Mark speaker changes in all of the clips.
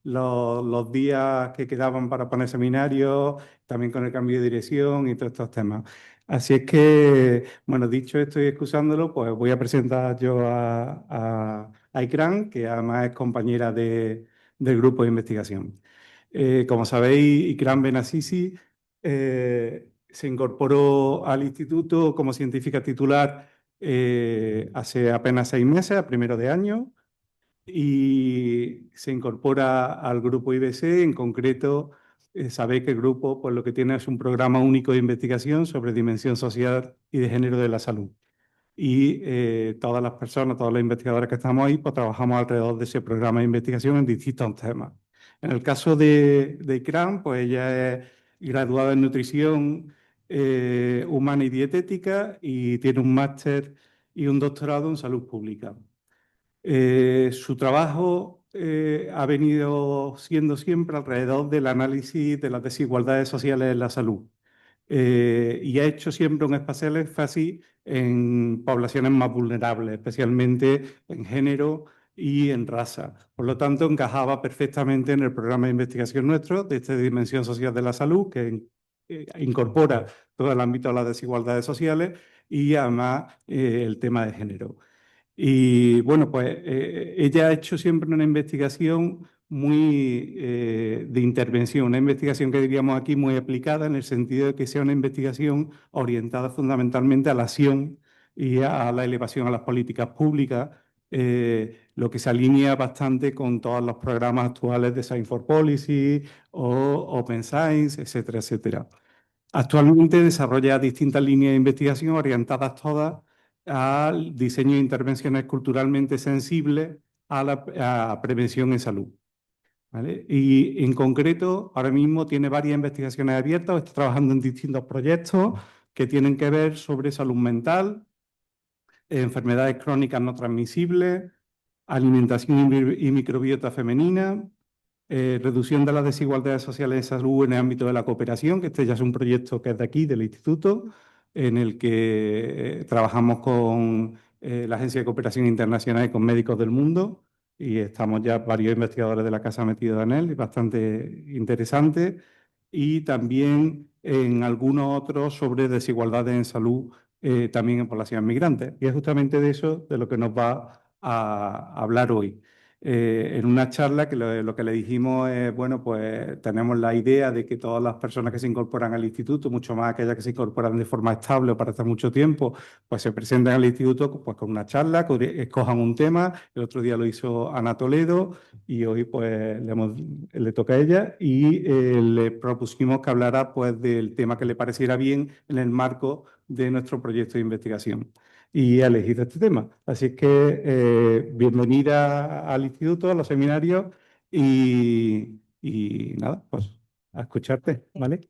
Speaker 1: los días que quedaban para poner seminarios, también con el cambio de dirección y todos estos temas. Así es que, bueno, dicho esto y excusándolo, pues voy a presentar yo a Ikram, que además es compañera del grupo de investigación. Como sabéis, Ikram Benassisi se incorporó al instituto como científica titular hace apenas 6 meses, a primero de año, y se incorpora al grupo IBC. En concreto, sabéis que el grupo pues, lo que tiene es un programa único de investigación sobre dimensión social y de género de la salud. Y todas las personas, todos los investigadores que estamos ahí, pues trabajamos alrededor de ese programa de investigación en distintos temas. En el caso de Ikram, pues ella es graduada en nutrición humana y dietética y tiene un máster y un doctorado en salud pública. Su trabajo ha venido siendo siempre alrededor del análisis de las desigualdades sociales en la salud. Y ha hecho siempre un especial énfasis en poblaciones más vulnerables, especialmente en género y en raza. Por lo tanto, encajaba perfectamente en el programa de investigación nuestro de esta dimensión social de la salud, que incorpora todo el ámbito de las desigualdades sociales y además el tema de género. Y bueno, pues ella ha hecho siempre una investigación muy de intervención, una investigación que diríamos aquí muy aplicada en el sentido de que sea una investigación orientada fundamentalmente a la acción y a la elevación a las políticas públicas, lo que se alinea bastante con todos los programas actuales de Science for Policy o Open Science, etcétera, etcétera. Actualmente desarrolla distintas líneas de investigación orientadas todas al diseño de intervenciones culturalmente sensibles a la prevención en salud. ¿Vale? Y en concreto, ahora mismo tiene varias investigaciones abiertas, está trabajando en distintos proyectos que tienen que ver sobre salud mental, enfermedades crónicas no transmisibles, alimentación y microbiota femenina, reducción de las desigualdades sociales de salud en el ámbito de la cooperación, que este ya es un proyecto que es de aquí, del instituto, en el que trabajamos con la Agencia de Cooperación Internacional y con médicos del mundo, y estamos ya varios investigadores de la casa metidos en él, es bastante interesante, y también en algunos otros sobre desigualdades en salud, también en poblaciones migrantes. Y es justamente de eso de lo que nos va a hablar hoy. En una charla que lo que le dijimos es, bueno, pues tenemos la idea de que todas las personas que se incorporan al instituto, mucho más aquellas que se incorporan de forma estable o para estar mucho tiempo, pues se presenten al instituto pues, con una charla, que escojan un tema. El otro día lo hizo Ana Toledo y hoy pues le toca a ella, y le propusimos que hablara pues del tema que le pareciera bien en el marco de nuestro proyecto de investigación, y he elegido este tema. Así es que bienvenida al instituto, a los seminarios, y nada, pues a escucharte, ¿vale?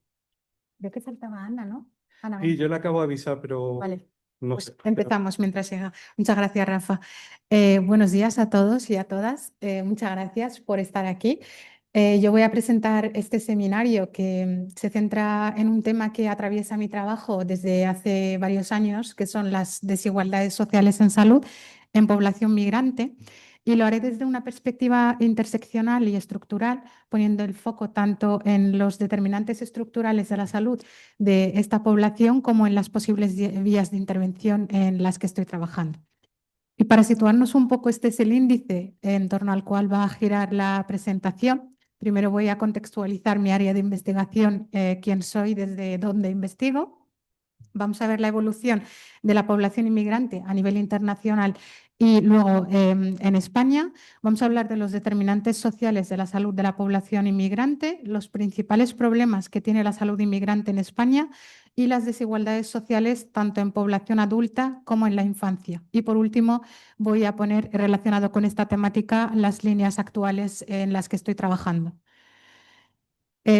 Speaker 2: Creo que faltaba Ana, ¿no? Ana,
Speaker 1: Sí,
Speaker 2: ven.
Speaker 1: yo le acabo de avisar, pero
Speaker 2: Vale,
Speaker 1: no
Speaker 2: pues
Speaker 1: sé.
Speaker 2: empezamos mientras llega. Muchas gracias, Rafa. Buenos días a todos y a todas. Muchas gracias por estar aquí. Yo voy a presentar este seminario que se centra en un tema que atraviesa mi trabajo desde hace varios años, que son las desigualdades sociales en salud en población migrante. Y lo haré desde una perspectiva interseccional y estructural, poniendo el foco tanto en los determinantes estructurales de la salud de esta población como en las posibles vías de intervención en las que estoy trabajando. Y para situarnos un poco, este es el índice en torno al cual va a girar la presentación. Primero voy a contextualizar mi área de investigación, quién soy, desde dónde investigo. Vamos a ver la evolución de la población inmigrante a nivel internacional y luego en España. Vamos a hablar de los determinantes sociales de la salud de la población inmigrante, los principales problemas que tiene la salud inmigrante en España y las desigualdades sociales tanto en población adulta como en la infancia. Y por último, voy a poner relacionado con esta temática las líneas actuales en las que estoy trabajando.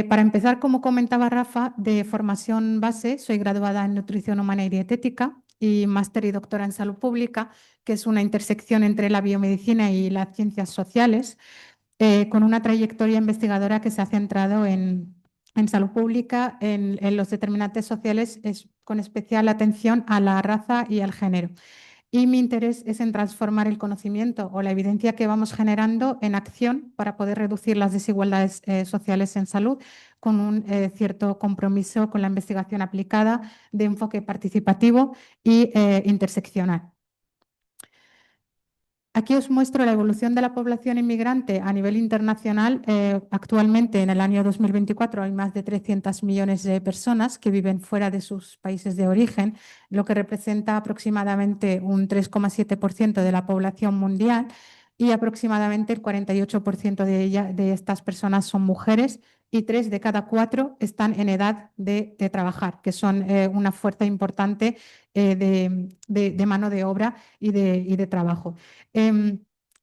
Speaker 2: Para empezar, como comentaba Rafa, de formación base, soy graduada en nutrición humana y dietética y máster y doctora en salud pública, que es una intersección entre la biomedicina y las ciencias sociales, con una trayectoria investigadora que se ha centrado en salud pública, en los determinantes sociales, con especial atención a la raza y al género. y mi interés es en transformar el conocimiento o la evidencia que vamos generando en acción para poder reducir las desigualdades sociales en salud con un cierto compromiso con la investigación aplicada de enfoque participativo y interseccional. Aquí os muestro la evolución de la población inmigrante a nivel internacional. Actualmente, en el año 2024, hay más de 300 millones de personas que viven fuera de sus países de origen, lo que representa aproximadamente un 3,7% de la población mundial y aproximadamente el 48% de estas personas son mujeres y 3 de cada 4 están en edad de trabajar, que son una fuerza importante de mano de obra y de trabajo.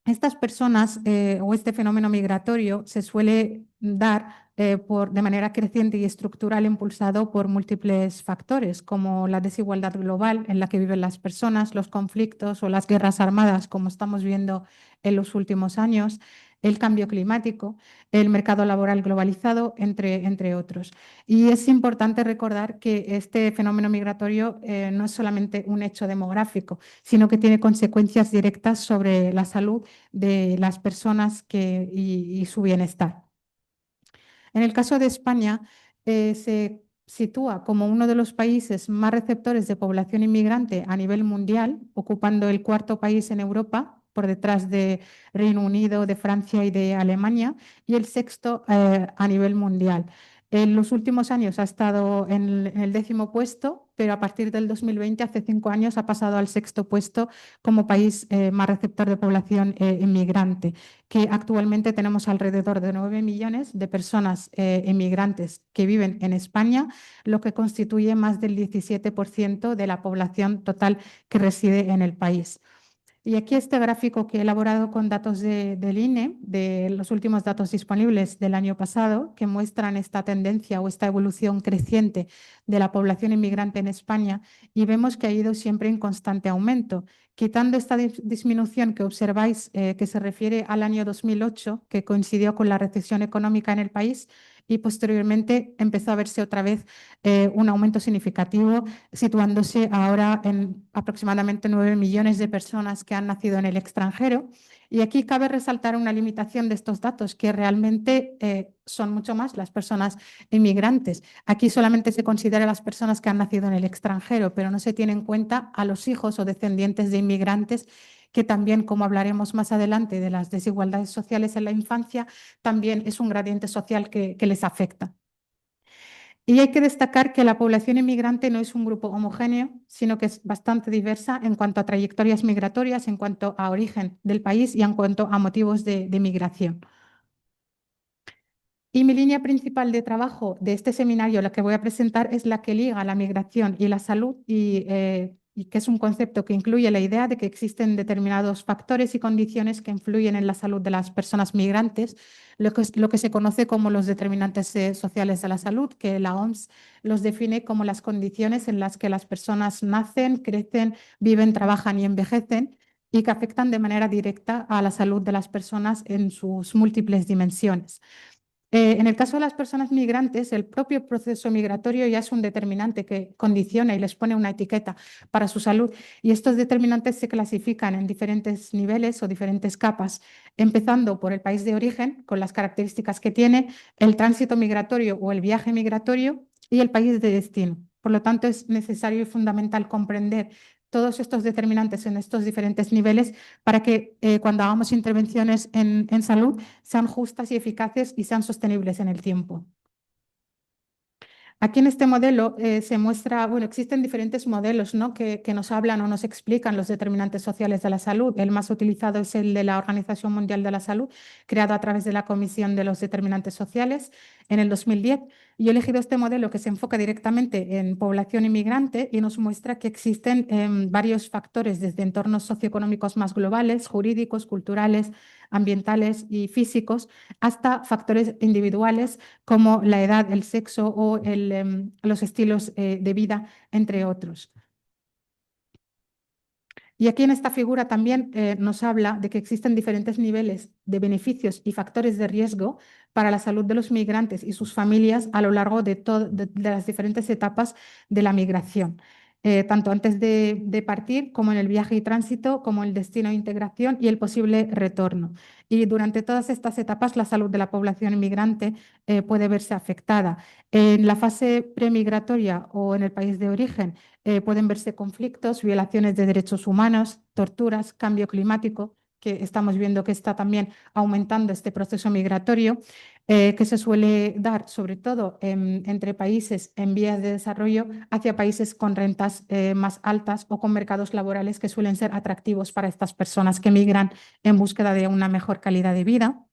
Speaker 2: Estas personas o este fenómeno migratorio se suele dar de manera creciente y estructural impulsado por múltiples factores, como la desigualdad global en la que viven las personas, los conflictos o las guerras armadas, como estamos viendo en los últimos años, el cambio climático, el mercado laboral globalizado, entre otros. Y es importante recordar que este fenómeno migratorio no es solamente un hecho demográfico, sino que tiene consecuencias directas sobre la salud de las personas y su bienestar. En el caso de España, se sitúa como uno de los países más receptores de población inmigrante a nivel mundial, ocupando el cuarto país en Europa, por detrás de Reino Unido, de Francia y de Alemania, y el sexto a nivel mundial. En los últimos años ha estado en el 10º puesto, pero a partir del 2020, hace 5 años, ha pasado al 6º puesto como país más receptor de población inmigrante, que actualmente tenemos alrededor de 9 millones de personas inmigrantes que viven en España, lo que constituye más del 17% de la población total que reside en el país. Y aquí este gráfico que he elaborado con datos del INE, de los últimos datos disponibles del año pasado, que muestran esta tendencia o esta evolución creciente de la población inmigrante en España, y vemos que ha ido siempre en constante aumento. Quitando esta disminución que observáis, que se refiere al año 2008, que coincidió con la recesión económica en el país, y posteriormente empezó a verse otra vez un aumento significativo, situándose ahora en aproximadamente 9 millones de personas que han nacido en el extranjero. Y aquí cabe resaltar una limitación de estos datos, que realmente son mucho más las personas inmigrantes. Aquí solamente se considera las personas que han nacido en el extranjero, pero no se tiene en cuenta a los hijos o descendientes de inmigrantes, que también, como hablaremos más adelante de las desigualdades sociales en la infancia, también es un gradiente social que les afecta. Y hay que destacar que la población inmigrante no es un grupo homogéneo, sino que es bastante diversa en cuanto a trayectorias migratorias, en cuanto a origen del país y en cuanto a motivos de migración. Y mi línea principal de trabajo de este seminario, la que voy a presentar, es la que liga la migración y la salud y que es un concepto que incluye la idea de que existen determinados factores y condiciones que influyen en la salud de las personas migrantes, lo que se conoce como los determinantes sociales de la salud, que la OMS los define como las condiciones en las que las personas nacen, crecen, viven, trabajan y envejecen, y que afectan de manera directa a la salud de las personas en sus múltiples dimensiones. En el caso de las personas migrantes, el propio proceso migratorio ya es un determinante que condiciona y les pone una etiqueta para su salud. Y estos determinantes se clasifican en diferentes niveles o diferentes capas, empezando por el país de origen, con las características que tiene, el tránsito migratorio o el viaje migratorio y el país de destino. Por lo tanto, es necesario y fundamental comprender todos estos determinantes en estos diferentes niveles para que cuando hagamos intervenciones en salud sean justas y eficaces y sean sostenibles en el tiempo. Aquí en este modelo se muestra, bueno, existen diferentes modelos, ¿no?, que nos hablan o nos explican los determinantes sociales de la salud. El más utilizado es el de la Organización Mundial de la Salud, creado a través de la Comisión de los Determinantes Sociales en el 2010. Yo he elegido este modelo que se enfoca directamente en población inmigrante y nos muestra que existen varios factores, desde entornos socioeconómicos más globales, jurídicos, culturales, ambientales y físicos, hasta factores individuales como la edad, el sexo o los estilos de vida, entre otros. Y aquí en esta figura también nos habla de que existen diferentes niveles de beneficios y factores de riesgo para la salud de los migrantes y sus familias a lo largo de las diferentes etapas de la migración. tanto antes de partir como en el viaje y tránsito, como el destino de integración y el posible retorno. Y durante todas estas etapas, la salud de la población inmigrante puede verse afectada. En la fase premigratoria o en el país de origen pueden verse conflictos, violaciones de derechos humanos, torturas, cambio climático, que estamos viendo que está también aumentando este proceso migratorio, que se suele dar sobre todo entre países en vías de desarrollo hacia países con rentas más altas o con mercados laborales que suelen ser atractivos para estas personas que migran en búsqueda de una mejor calidad de vida.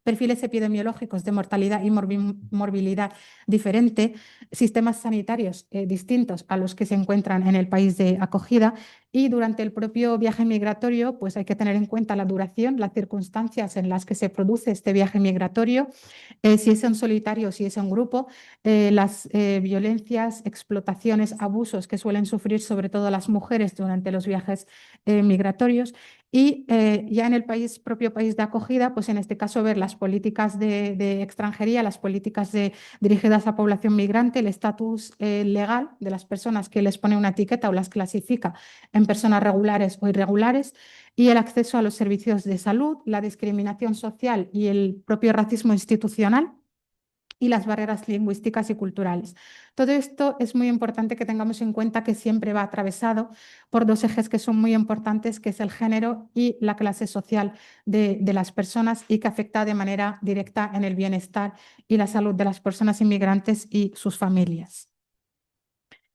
Speaker 2: Perfiles epidemiológicos de mortalidad y morbilidad diferente, sistemas sanitarios distintos a los que se encuentran en el país de acogida, y durante el propio viaje migratorio pues hay que tener en cuenta la duración, las circunstancias en las que se produce este viaje migratorio, si es en solitario, si es en grupo, las violencias, explotaciones, abusos que suelen sufrir sobre todo las mujeres durante los viajes migratorios. Y ya en el propio país de acogida, pues en este caso ver las políticas de extranjería, las políticas dirigidas a población migrante, el estatus legal de las personas que les pone una etiqueta o las clasifica en personas regulares o irregulares, y el acceso a los servicios de salud, la discriminación social y el propio racismo institucional y las barreras lingüísticas y culturales. Todo esto es muy importante que tengamos en cuenta que siempre va atravesado por dos ejes que son muy importantes, que es el género y la clase social de las personas, y que afecta de manera directa en el bienestar y la salud de las personas inmigrantes y sus familias.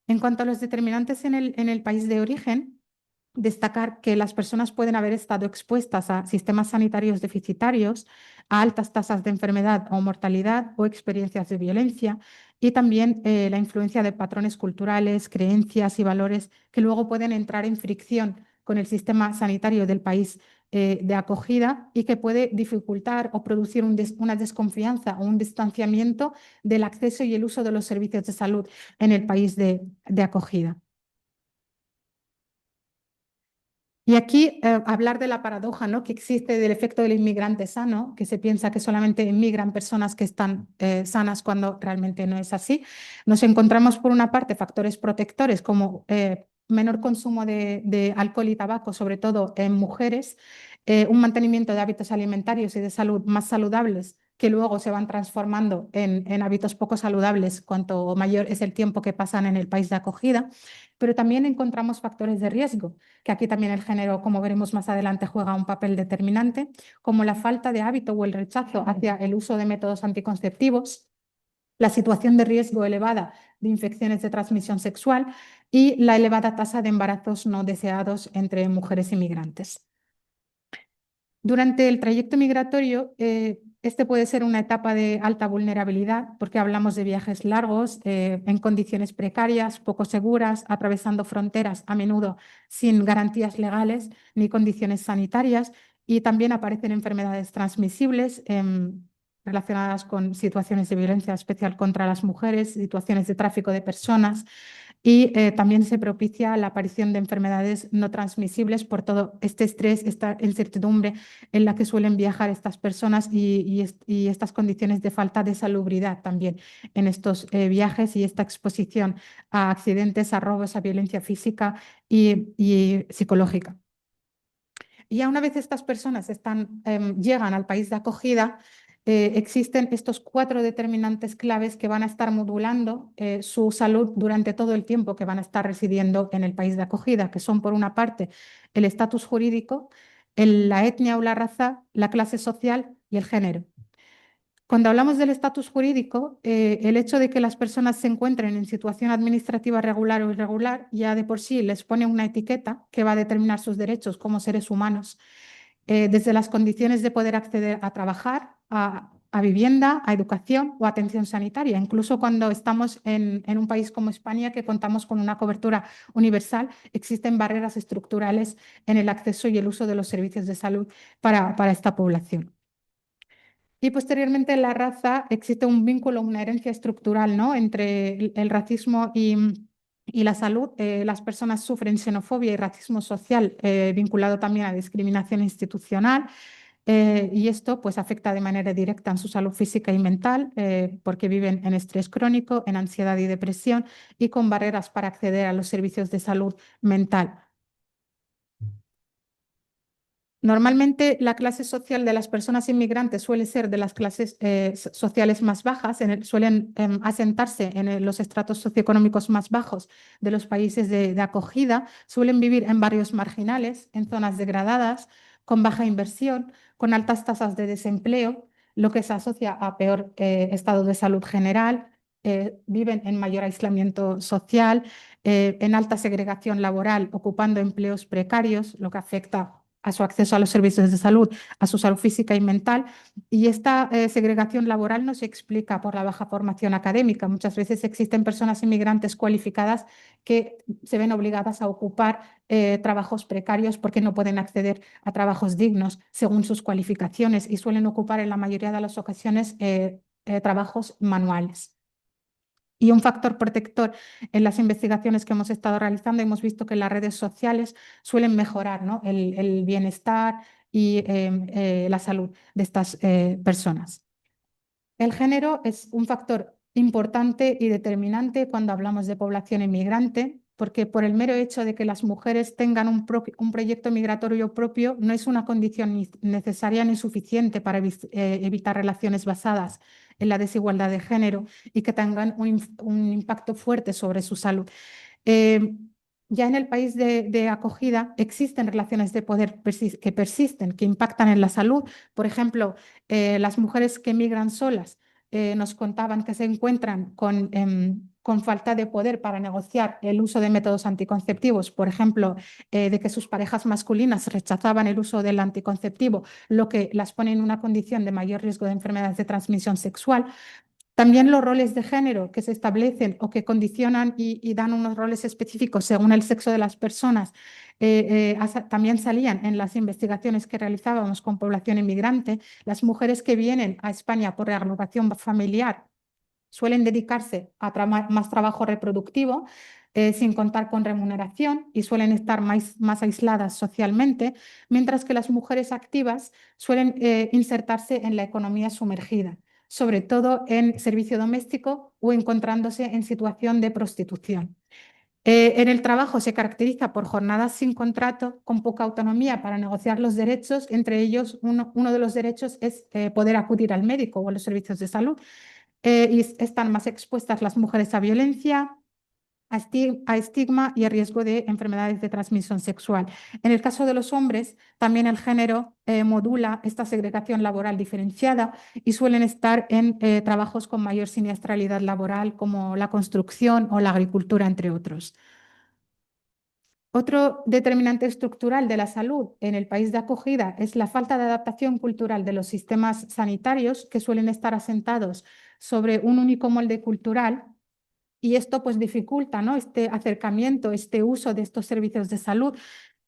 Speaker 2: En cuanto a los determinantes en el país de origen, destacar que las personas pueden haber estado expuestas a sistemas sanitarios deficitarios, a altas tasas de enfermedad o mortalidad o experiencias de violencia, y también la influencia de patrones culturales, creencias y valores que luego pueden entrar en fricción con el sistema sanitario del país de acogida, y que puede dificultar o producir una desconfianza o un distanciamiento del acceso y el uso de los servicios de salud en el país de acogida. Y aquí hablar de la paradoja, ¿no?, que existe del efecto del inmigrante sano, que se piensa que solamente inmigran personas que están sanas cuando realmente no es así. Nos encontramos por una parte factores protectores como menor consumo de alcohol y tabaco, sobre todo en mujeres, un mantenimiento de hábitos alimentarios y de salud más saludables, que luego se van transformando en hábitos poco saludables cuanto mayor es el tiempo que pasan en el país de acogida. Pero también encontramos factores de riesgo, que aquí también el género, como veremos más adelante, juega un papel determinante, como la falta de hábito o el rechazo hacia el uso de métodos anticonceptivos, la situación de riesgo elevada de infecciones de transmisión sexual y la elevada tasa de embarazos no deseados entre mujeres inmigrantes. Durante el trayecto migratorio, este puede ser una etapa de alta vulnerabilidad porque hablamos de viajes largos, en condiciones precarias, poco seguras, atravesando fronteras a menudo sin garantías legales ni condiciones sanitarias, y también aparecen enfermedades transmisibles relacionadas con situaciones de violencia especial contra las mujeres, situaciones de tráfico de personas, y también se propicia la aparición de enfermedades no transmisibles por todo este estrés, esta incertidumbre en la que suelen viajar estas personas, y estas condiciones de falta de salubridad también en estos viajes, y esta exposición a accidentes, a robos, a violencia física y psicológica. Y ya una vez estas personas llegan al país de acogida, existen estos 4 determinantes claves que van a estar modulando su salud durante todo el tiempo que van a estar residiendo en el país de acogida, que son, por una parte, el estatus jurídico, la etnia o la raza, la clase social y el género. Cuando hablamos del estatus jurídico, el hecho de que las personas se encuentren en situación administrativa regular o irregular ya de por sí les pone una etiqueta que va a determinar sus derechos como seres humanos, desde las condiciones de poder acceder a trabajar, a vivienda, a educación o atención sanitaria. Incluso cuando estamos en un país como España, que contamos con una cobertura universal, existen barreras estructurales en el acceso y el uso de los servicios de salud para esta población. Y posteriormente en la raza existe un vínculo, una herencia estructural, ¿no?, entre el racismo y la salud. Las personas sufren xenofobia y racismo social vinculado también a discriminación institucional. y esto pues afecta de manera directa en su salud física y mental porque viven en estrés crónico, en ansiedad y depresión y con barreras para acceder a los servicios de salud mental. Normalmente la clase social de las personas inmigrantes suele ser de las clases sociales más bajas, suelen asentarse en los estratos socioeconómicos más bajos de los países de acogida, suelen vivir en barrios marginales, en zonas degradadas, con baja inversión, con altas tasas de desempleo, lo que se asocia a peor estado de salud general, viven en mayor aislamiento social, en alta segregación laboral, ocupando empleos precarios, lo que afecta a su acceso a los servicios de salud, a su salud física y mental. Y esta segregación laboral no se explica por la baja formación académica. Muchas veces existen personas inmigrantes cualificadas que se ven obligadas a ocupar trabajos precarios porque no pueden acceder a trabajos dignos según sus cualificaciones y suelen ocupar en la mayoría de las ocasiones trabajos manuales. Y un factor protector en las investigaciones que hemos estado realizando, hemos visto que las redes sociales suelen mejorar, ¿no? el bienestar y la salud de estas personas. El género es un factor importante y determinante cuando hablamos de población inmigrante, porque por el mero hecho de que las mujeres tengan un proyecto migratorio propio no es una condición ni necesaria ni suficiente para evitar relaciones basadas en la desigualdad de género y que tengan un impacto fuerte sobre su salud. Ya en el país de acogida existen relaciones de poder que persisten, que impactan en la salud. Por ejemplo, las mujeres que migran solas nos contaban que se encuentran con falta de poder para negociar el uso de métodos anticonceptivos, por ejemplo, de que sus parejas masculinas rechazaban el uso del anticonceptivo, lo que las pone en una condición de mayor riesgo de enfermedades de transmisión sexual. También los roles de género que se establecen o que condicionan y dan unos roles específicos según el sexo de las personas, también salían en las investigaciones que realizábamos con población inmigrante. Las mujeres que vienen a España por reagrupación familiar suelen dedicarse a más trabajo reproductivo, sin contar con remuneración y suelen estar más aisladas socialmente, mientras que las mujeres activas suelen insertarse en la economía sumergida, sobre todo en servicio doméstico o encontrándose en situación de prostitución. En el trabajo se caracteriza por jornadas sin contrato, con poca autonomía para negociar los derechos. Entre ellos, uno de los derechos es poder acudir al médico o a los servicios de salud. Y están más expuestas las mujeres a violencia, a estigma y a riesgo de enfermedades de transmisión sexual. En el caso de los hombres, también el género modula esta segregación laboral diferenciada y suelen estar en trabajos con mayor siniestralidad laboral, como la construcción o la agricultura, entre otros. Otro determinante estructural de la salud en el país de acogida es la falta de adaptación cultural de los sistemas sanitarios, que suelen estar asentados sobre un único molde cultural, y esto pues dificulta, ¿no?, este acercamiento, este uso de estos servicios de salud.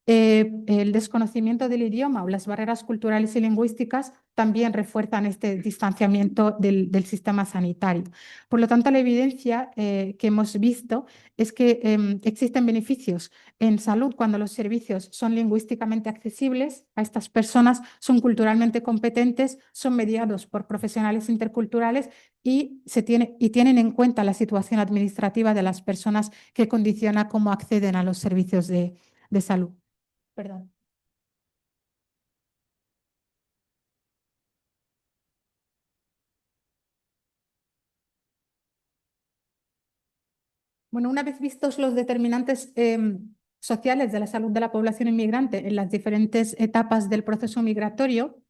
Speaker 2: El desconocimiento del idioma o las barreras culturales y lingüísticas también refuerzan este distanciamiento del sistema sanitario. Por lo tanto, la evidencia que hemos visto es que existen beneficios en salud cuando los servicios son lingüísticamente accesibles a estas personas, son culturalmente competentes, son mediados por profesionales interculturales y tienen en cuenta la situación administrativa de las personas, que condiciona cómo acceden a los servicios de salud. Perdón. Bueno, una vez vistos los determinantes sociales de la salud de la población inmigrante en las diferentes etapas del proceso migratorio,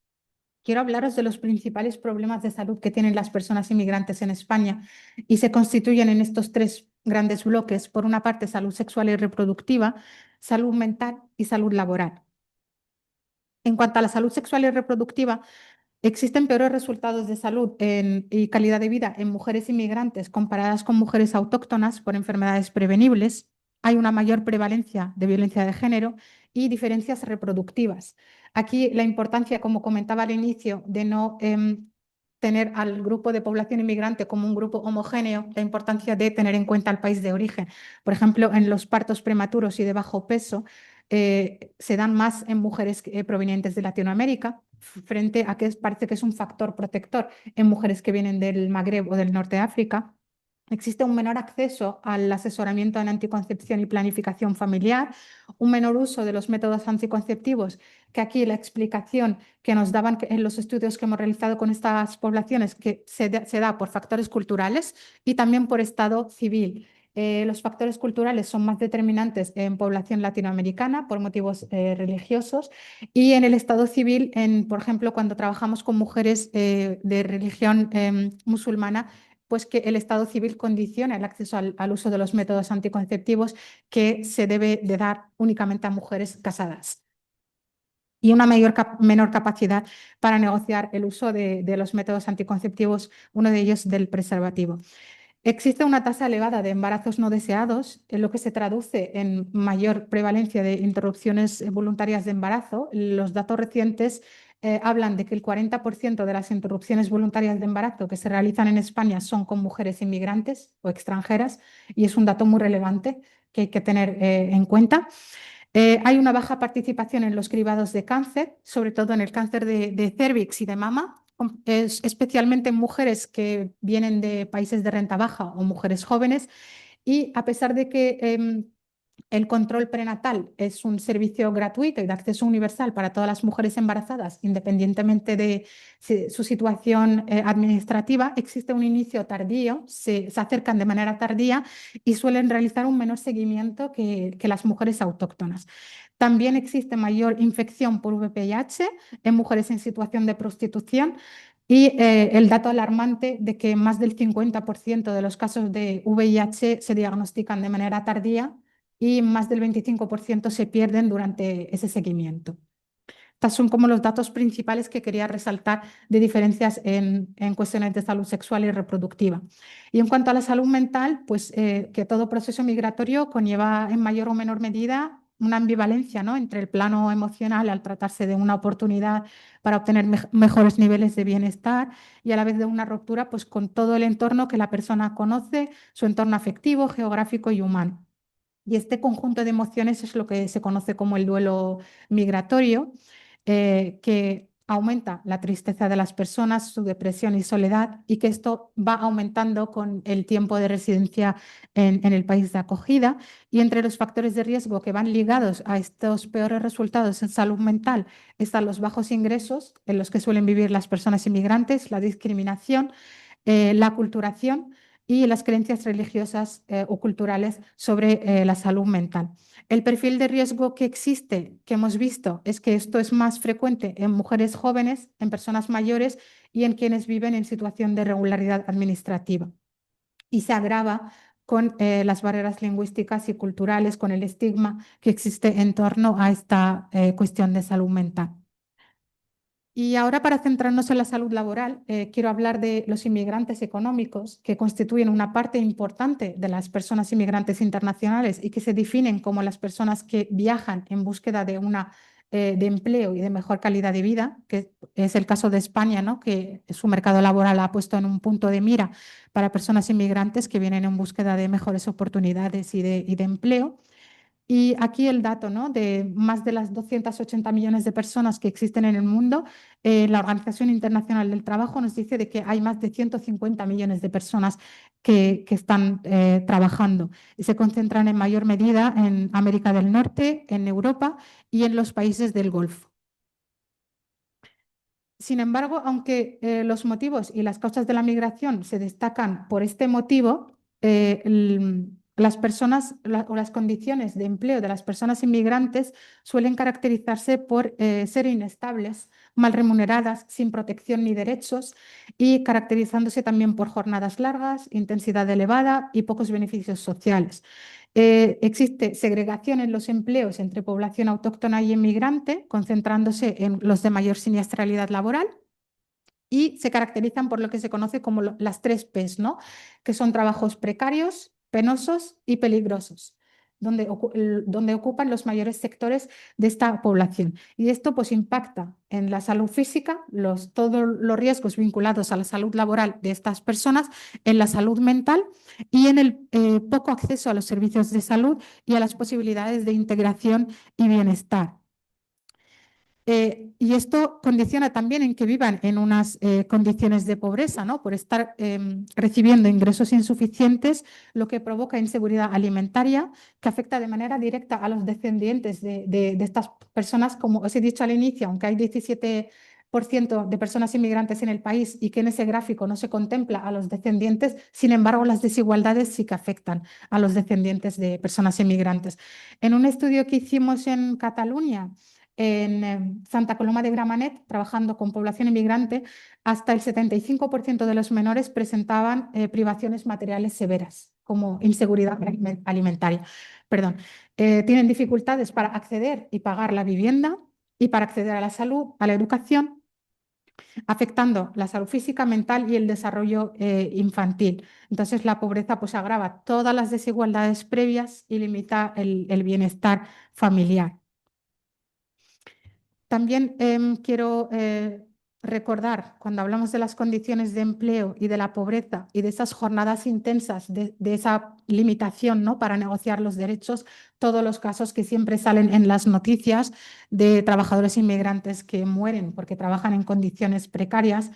Speaker 2: quiero hablaros de los principales problemas de salud que tienen las personas inmigrantes en España, y se constituyen en estos tres grandes bloques. Por una parte, salud sexual y reproductiva, salud mental y salud laboral. En cuanto a la salud sexual y reproductiva, existen peores resultados de salud y calidad de vida en mujeres inmigrantes comparadas con mujeres autóctonas por enfermedades prevenibles. Hay una mayor prevalencia de violencia de género y diferencias reproductivas. Aquí la importancia, como comentaba al inicio, de no tener al grupo de población inmigrante como un grupo homogéneo, la importancia de tener en cuenta el país de origen. Por ejemplo, en los partos prematuros y de bajo peso se dan más en mujeres provenientes de Latinoamérica, frente a que parece que es un factor protector en mujeres que vienen del Magreb o del norte de África. Existe un menor acceso al asesoramiento en anticoncepción y planificación familiar, un menor uso de los métodos anticonceptivos, que aquí la explicación que nos daban en los estudios que hemos realizado con estas poblaciones, que se da por factores culturales y también por estado civil. Los factores culturales son más determinantes en población latinoamericana por motivos religiosos y en el estado civil, por ejemplo, cuando trabajamos con mujeres de religión musulmana, pues que el estado civil condiciona el acceso al uso de los métodos anticonceptivos que se debe de dar únicamente a mujeres casadas y una menor capacidad para negociar el uso de los métodos anticonceptivos, uno de ellos del preservativo. Existe una tasa elevada de embarazos no deseados, en lo que se traduce en mayor prevalencia de interrupciones voluntarias de embarazo. Los datos recientes hablan de que el 40% de las interrupciones voluntarias de embarazo que se realizan en España son con mujeres inmigrantes o extranjeras, y es un dato muy relevante que hay que tener en cuenta. Hay una baja participación en los cribados de cáncer, sobre todo en el cáncer de cérvix y de mama, especialmente en mujeres que vienen de países de renta baja o mujeres jóvenes. Y a pesar de que el control prenatal es un servicio gratuito y de acceso universal para todas las mujeres embarazadas, independientemente de su situación administrativa, existe un inicio tardío, se acercan de manera tardía y suelen realizar un menor seguimiento que las mujeres autóctonas. También existe mayor infección por VPH en mujeres en situación de prostitución. Y el dato alarmante de que más del 50% de los casos de VIH se diagnostican de manera tardía y más del 25% se pierden durante ese seguimiento. Estos son como los datos principales que quería resaltar de diferencias en cuestiones de salud sexual y reproductiva. Y en cuanto a la salud mental, pues que todo proceso migratorio conlleva en mayor o menor medida una ambivalencia, ¿no?, entre el plano emocional, al tratarse de una oportunidad para obtener mejores niveles de bienestar, y a la vez de una ruptura pues, con todo el entorno que la persona conoce, su entorno afectivo, geográfico y humano. Y este conjunto de emociones es lo que se conoce como el duelo migratorio, que aumenta la tristeza de las personas, su depresión y soledad, y que esto va aumentando con el tiempo de residencia en el país de acogida. Y entre los factores de riesgo que van ligados a estos peores resultados en salud mental están los bajos ingresos en los que suelen vivir las personas inmigrantes, la discriminación, la aculturación y las creencias religiosas o culturales sobre la salud mental. El perfil de riesgo que existe, que hemos visto, es que esto es más frecuente en mujeres jóvenes, en personas mayores y en quienes viven en situación de irregularidad administrativa. Y se agrava con las barreras lingüísticas y culturales, con el estigma que existe en torno a esta cuestión de salud mental. Y ahora, para centrarnos en la salud laboral, quiero hablar de los inmigrantes económicos, que constituyen una parte importante de las personas inmigrantes internacionales y que se definen como las personas que viajan en búsqueda de empleo y de mejor calidad de vida, que es el caso de España, ¿no?, que su mercado laboral ha puesto en un punto de mira para personas inmigrantes que vienen en búsqueda de mejores oportunidades y de empleo. Y aquí el dato, ¿no?, de más de las 280 millones de personas que existen en el mundo, la Organización Internacional del Trabajo nos dice de que hay más de 150 millones de personas que están trabajando y se concentran en mayor medida en América del Norte, en Europa y en los países del Golfo. Sin embargo, aunque los motivos y las causas de la migración se destacan por este motivo, las personas o las condiciones de empleo de las personas inmigrantes suelen caracterizarse por ser inestables, mal remuneradas, sin protección ni derechos, y caracterizándose también por jornadas largas, intensidad elevada y pocos beneficios sociales. Existe segregación en los empleos entre población autóctona y inmigrante, concentrándose en los de mayor siniestralidad laboral, y se caracterizan por lo que se conoce como las 3 Ps, ¿no?, que son trabajos precarios, penosos y peligrosos, donde ocupan los mayores sectores de esta población. Y esto pues impacta en la salud física, todos los riesgos vinculados a la salud laboral de estas personas, en la salud mental y en el poco acceso a los servicios de salud y a las posibilidades de integración y bienestar. Y esto condiciona también en que vivan en unas condiciones de pobreza, ¿no? Por estar recibiendo ingresos insuficientes, lo que provoca inseguridad alimentaria, que afecta de manera directa a los descendientes de estas personas. Como os he dicho al inicio, aunque hay 17% de personas inmigrantes en el país y que en ese gráfico no se contempla a los descendientes, sin embargo, las desigualdades sí que afectan a los descendientes de personas inmigrantes. En un estudio que hicimos en Cataluña, en Santa Coloma de Gramenet, trabajando con población inmigrante, hasta el 75% de los menores presentaban privaciones materiales severas, como inseguridad alimentaria. Perdón. Tienen dificultades para acceder y pagar la vivienda y para acceder a la salud, a la educación, afectando la salud física, mental y el desarrollo infantil. Entonces, la pobreza pues agrava todas las desigualdades previas y limita el bienestar familiar. También quiero recordar, cuando hablamos de las condiciones de empleo y de la pobreza y de esas jornadas intensas, de esa limitación, ¿no?, para negociar los derechos, todos los casos que siempre salen en las noticias de trabajadores inmigrantes que mueren porque trabajan en condiciones precarias.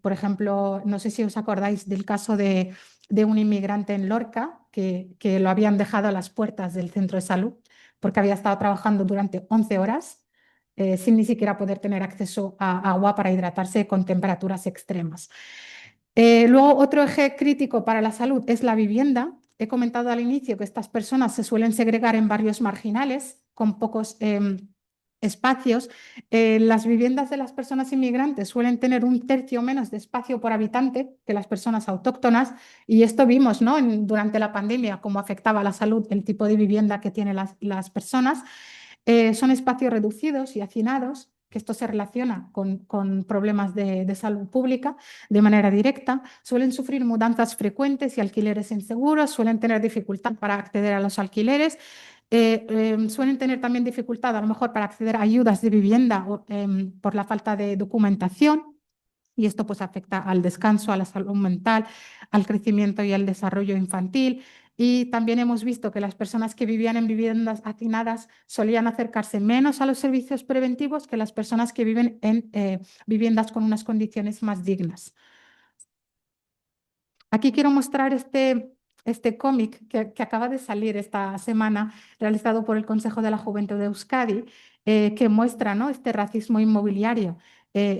Speaker 2: Por ejemplo, no sé si os acordáis del caso de un inmigrante en Lorca que lo habían dejado a las puertas del centro de salud porque había estado trabajando durante 11 horas sin ni siquiera poder tener acceso a agua para hidratarse con temperaturas extremas. Luego, otro eje crítico para la salud es la vivienda. He comentado al inicio que estas personas se suelen segregar en barrios marginales con pocos espacios. Las viviendas de las personas inmigrantes suelen tener un tercio menos de espacio por habitante que las personas autóctonas y esto vimos, ¿no?, durante la pandemia, cómo afectaba a la salud el tipo de vivienda que tienen las personas. Son espacios reducidos y hacinados, que esto se relaciona con problemas de salud pública de manera directa, suelen sufrir mudanzas frecuentes y alquileres inseguros, suelen tener dificultad para acceder a los alquileres, suelen tener también dificultad a lo mejor para acceder a ayudas de vivienda por la falta de documentación. Y esto pues afecta al descanso, a la salud mental, al crecimiento y al desarrollo infantil. Y también hemos visto que las personas que vivían en viviendas hacinadas solían acercarse menos a los servicios preventivos que las personas que viven en viviendas con unas condiciones más dignas. Aquí quiero mostrar este cómic que acaba de salir esta semana, realizado por el Consejo de la Juventud de Euskadi, que muestra, ¿no?, este racismo inmobiliario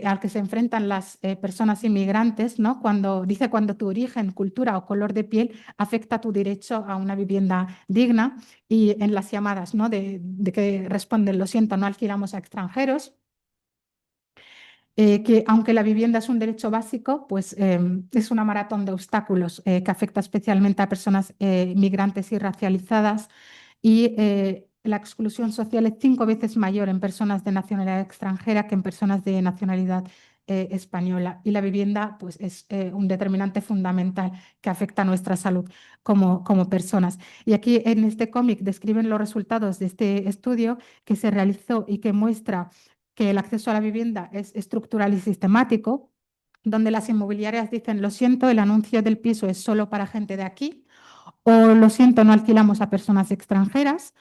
Speaker 2: al que se enfrentan las personas inmigrantes, ¿no?, dice cuando tu origen, cultura o color de piel afecta tu derecho a una vivienda digna, y en las llamadas, ¿no?, de que responden: lo siento, no alquilamos a extranjeros. Que aunque la vivienda es un derecho básico, pues es una maratón de obstáculos que afecta especialmente a personas migrantes y racializadas, y la exclusión social es 5 veces mayor en personas de nacionalidad extranjera que en personas de nacionalidad española. Y la vivienda pues, es un determinante fundamental que afecta a nuestra salud como personas. Y aquí en este cómic describen los resultados de este estudio que se realizó y que muestra que el acceso a la vivienda es estructural y sistemático, donde las inmobiliarias dicen: lo siento, el anuncio del piso es solo para gente de aquí, o lo siento, no alquilamos a personas extranjeras.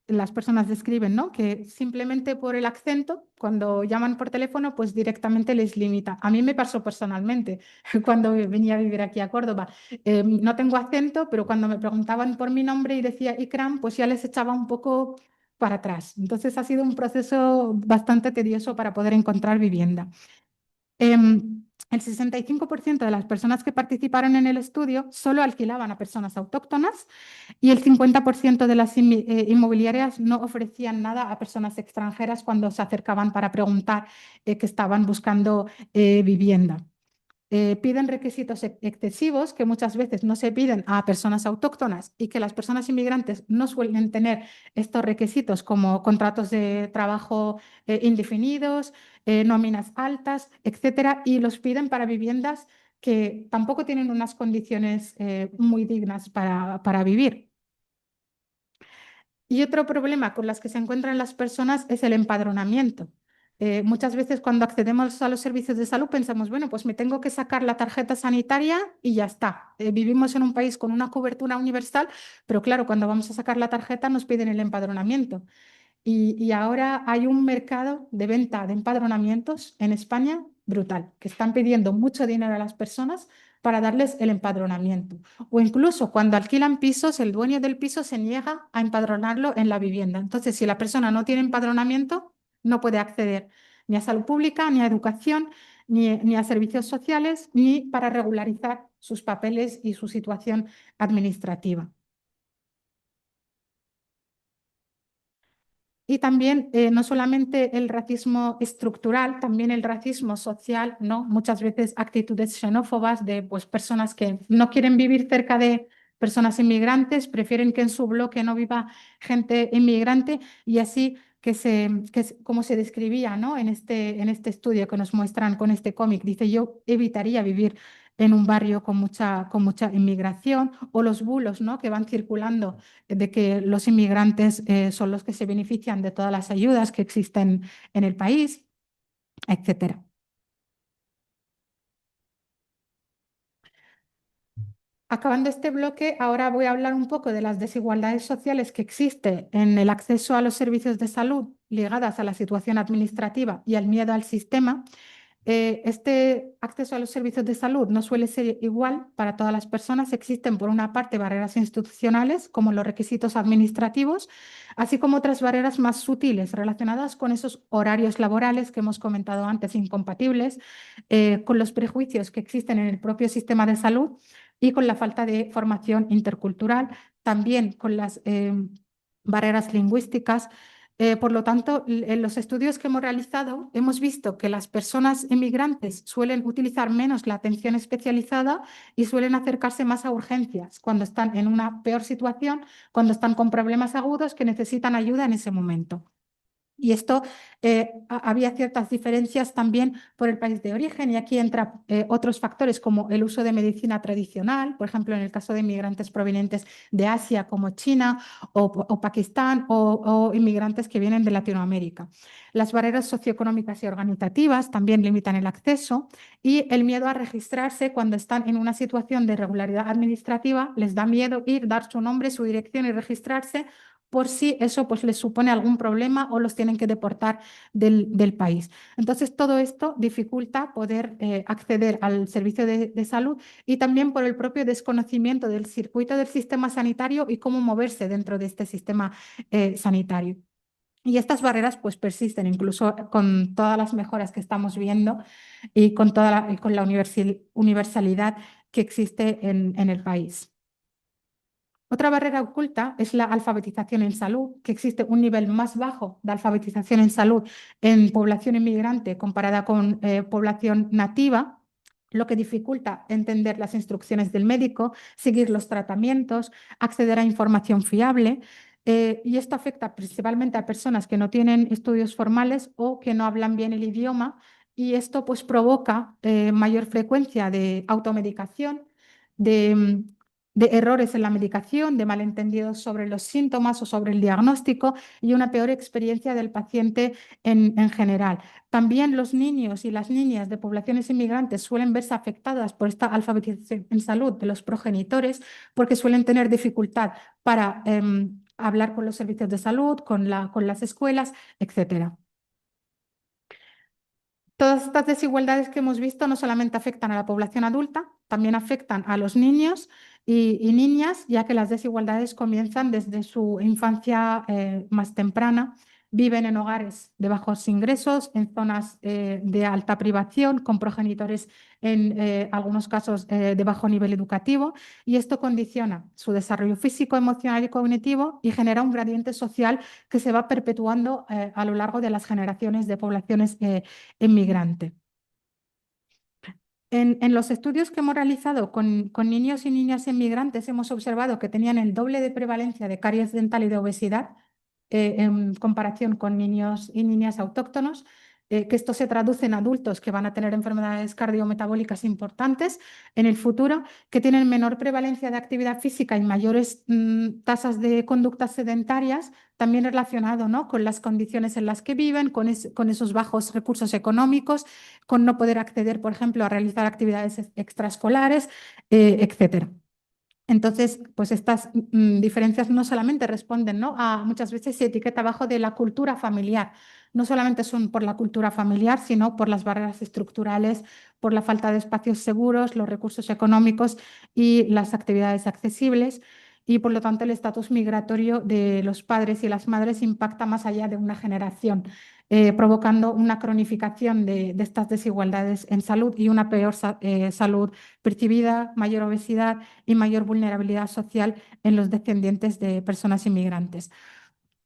Speaker 2: Las personas describen, ¿no?, que simplemente por el acento, cuando llaman por teléfono, pues directamente les limita. A mí me pasó personalmente cuando venía a vivir aquí a Córdoba. No tengo acento, pero cuando me preguntaban por mi nombre y decía Ikram, pues ya les echaba un poco para atrás. Entonces ha sido un proceso bastante tedioso para poder encontrar vivienda. El 65% de las personas que participaron en el estudio solo alquilaban a personas autóctonas, y el 50% de las inmobiliarias no ofrecían nada a personas extranjeras cuando se acercaban para preguntar que estaban buscando vivienda. Piden requisitos excesivos que muchas veces no se piden a personas autóctonas, y que las personas inmigrantes no suelen tener estos requisitos, como contratos de trabajo indefinidos, nóminas altas, etcétera, y los piden para viviendas que tampoco tienen unas condiciones muy dignas para vivir. Y otro problema con las que se encuentran las personas es el empadronamiento. Muchas veces cuando accedemos a los servicios de salud pensamos: bueno, pues me tengo que sacar la tarjeta sanitaria y ya está. Vivimos en un país con una cobertura universal, pero claro, cuando vamos a sacar la tarjeta nos piden el empadronamiento. Y ahora hay un mercado de venta de empadronamientos en España brutal, que están pidiendo mucho dinero a las personas para darles el empadronamiento. O incluso cuando alquilan pisos, el dueño del piso se niega a empadronarlo en la vivienda. Entonces, si la persona no tiene empadronamiento, no puede acceder ni a salud pública, ni a educación, ni a servicios sociales, ni para regularizar sus papeles y su situación administrativa. Y también no solamente el racismo estructural, también el racismo social, ¿no? Muchas veces actitudes xenófobas de pues, personas que no quieren vivir cerca de personas inmigrantes, prefieren que en su bloque no viva gente inmigrante y así como se describía, ¿no? En este estudio que nos muestran con este cómic, dice yo evitaría vivir en un barrio con mucha inmigración o los bulos, ¿no? Que van circulando de que los inmigrantes son los que se benefician de todas las ayudas que existen en el país, etcétera. Acabando este bloque, ahora voy a hablar un poco de las desigualdades sociales que existen en el acceso a los servicios de salud ligadas a la situación administrativa y al miedo al sistema. Este acceso a los servicios de salud no suele ser igual para todas las personas. Existen, por una parte, barreras institucionales, como los requisitos administrativos, así como otras barreras más sutiles relacionadas con esos horarios laborales que hemos comentado antes, incompatibles, con los prejuicios que existen en el propio sistema de salud y con la falta de formación intercultural, también con las barreras lingüísticas. Por lo tanto, en los estudios que hemos realizado, hemos visto que las personas inmigrantes suelen utilizar menos la atención especializada y suelen acercarse más a urgencias cuando están en una peor situación, cuando están con problemas agudos que necesitan ayuda en ese momento. Y esto había ciertas diferencias también por el país de origen y aquí entran otros factores como el uso de medicina tradicional, por ejemplo, en el caso de inmigrantes provenientes de Asia como China o Pakistán o inmigrantes que vienen de Latinoamérica. Las barreras socioeconómicas y organizativas también limitan el acceso y el miedo a registrarse cuando están en una situación de irregularidad administrativa, les da miedo ir, dar su nombre, su dirección y registrarse por si eso pues, les supone algún problema o los tienen que deportar del país. Entonces, todo esto dificulta poder acceder al servicio de salud y también por el propio desconocimiento del circuito del sistema sanitario y cómo moverse dentro de este sistema sanitario. Y estas barreras pues persisten incluso con todas las mejoras que estamos viendo y con con la universalidad que existe en el país. Otra barrera oculta es la alfabetización en salud, que existe un nivel más bajo de alfabetización en salud en población inmigrante comparada con población nativa, lo que dificulta entender las instrucciones del médico, seguir los tratamientos, acceder a información fiable. Y esto afecta principalmente a personas que no tienen estudios formales o que no hablan bien el idioma, y esto pues provoca mayor frecuencia de automedicación, de de errores en la medicación, de malentendidos sobre los síntomas o sobre el diagnóstico y una peor experiencia del paciente en general. También los niños y las niñas de poblaciones inmigrantes suelen verse afectadas por esta alfabetización en salud de los progenitores porque suelen tener dificultad para hablar con los servicios de salud, con las escuelas, etcétera. Todas estas desigualdades que hemos visto no solamente afectan a la población adulta, también afectan a los niños y niñas, ya que las desigualdades comienzan desde su infancia más temprana. Viven en hogares de bajos ingresos, en zonas de alta privación, con progenitores en algunos casos de bajo nivel educativo, y esto condiciona su desarrollo físico, emocional y cognitivo y genera un gradiente social que se va perpetuando a lo largo de las generaciones de poblaciones inmigrante. En los estudios que hemos realizado con niños y niñas inmigrantes hemos observado que tenían el doble de prevalencia de caries dental y de obesidad en comparación con niños y niñas autóctonos, que esto se traduce en adultos que van a tener enfermedades cardiometabólicas importantes en el futuro, que tienen menor prevalencia de actividad física y mayores tasas de conductas sedentarias, también relacionado, ¿no?, con las condiciones en las que viven, con esos bajos recursos económicos, con no poder acceder, por ejemplo, a realizar actividades extraescolares, etcétera. Entonces, pues estas diferencias no solamente responden, ¿no? A muchas veces se etiqueta abajo de la cultura familiar. No solamente son por la cultura familiar, sino por las barreras estructurales, por la falta de espacios seguros, los recursos económicos y las actividades accesibles. Y por lo tanto, el estatus migratorio de los padres y las madres impacta más allá de una generación, provocando una cronificación de estas desigualdades en salud y una peor salud percibida, mayor obesidad y mayor vulnerabilidad social en los descendientes de personas inmigrantes.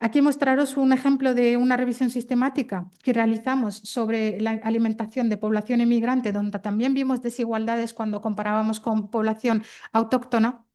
Speaker 2: Aquí mostraros un ejemplo de una revisión sistemática que realizamos sobre la alimentación de población inmigrante, donde también vimos desigualdades cuando comparábamos con población autóctona.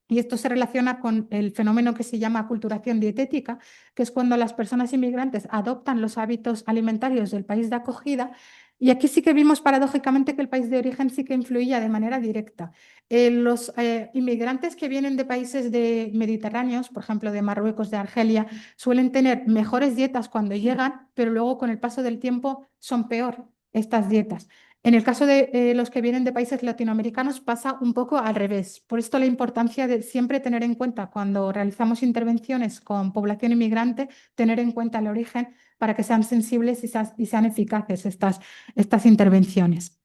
Speaker 2: Y esto se relaciona con el fenómeno que se llama aculturación dietética, que es cuando las personas inmigrantes adoptan los hábitos alimentarios del país de acogida. Y aquí sí que vimos paradójicamente que el país de origen sí que influía de manera directa. Los inmigrantes que vienen de países mediterráneos, por ejemplo, de Marruecos, de Argelia, suelen tener mejores dietas cuando llegan, pero luego con el paso del tiempo son peor estas dietas. En el caso de los que vienen de países latinoamericanos pasa un poco al revés. Por esto la importancia de siempre tener en cuenta cuando realizamos intervenciones con población inmigrante, tener en cuenta el origen para que sean sensibles y sean eficaces estas intervenciones.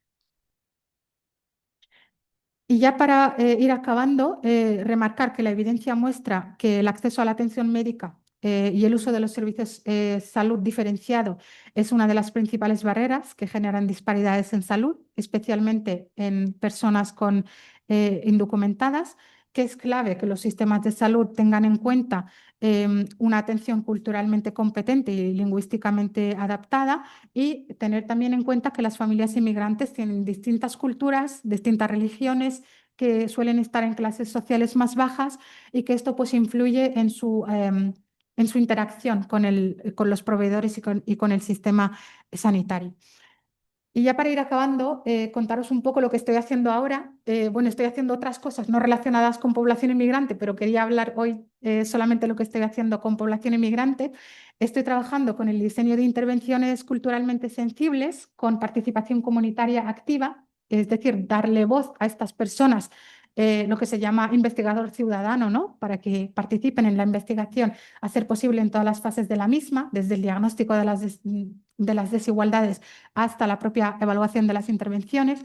Speaker 2: Y ya para ir acabando, remarcar que la evidencia muestra que el acceso a la atención médica y el uso de los servicios salud diferenciado es una de las principales barreras que generan disparidades en salud, especialmente en personas indocumentadas, que es clave que los sistemas de salud tengan en cuenta una atención culturalmente competente y lingüísticamente adaptada y tener también en cuenta que las familias inmigrantes tienen distintas culturas, distintas religiones, que suelen estar en clases sociales más bajas y que esto pues influye en su interacción con los proveedores y con el sistema sanitario. Y ya para ir acabando, contaros un poco lo que estoy haciendo ahora. Bueno, estoy haciendo otras cosas no relacionadas con población inmigrante, pero quería hablar hoy solamente lo que estoy haciendo con población inmigrante. Estoy trabajando con el diseño de intervenciones culturalmente sensibles, con participación comunitaria activa, es decir, darle voz a estas personas, lo que se llama investigador ciudadano, ¿no? Para que participen en la investigación, a ser posible en todas las fases de la misma, desde el diagnóstico de las desigualdades hasta la propia evaluación de las intervenciones,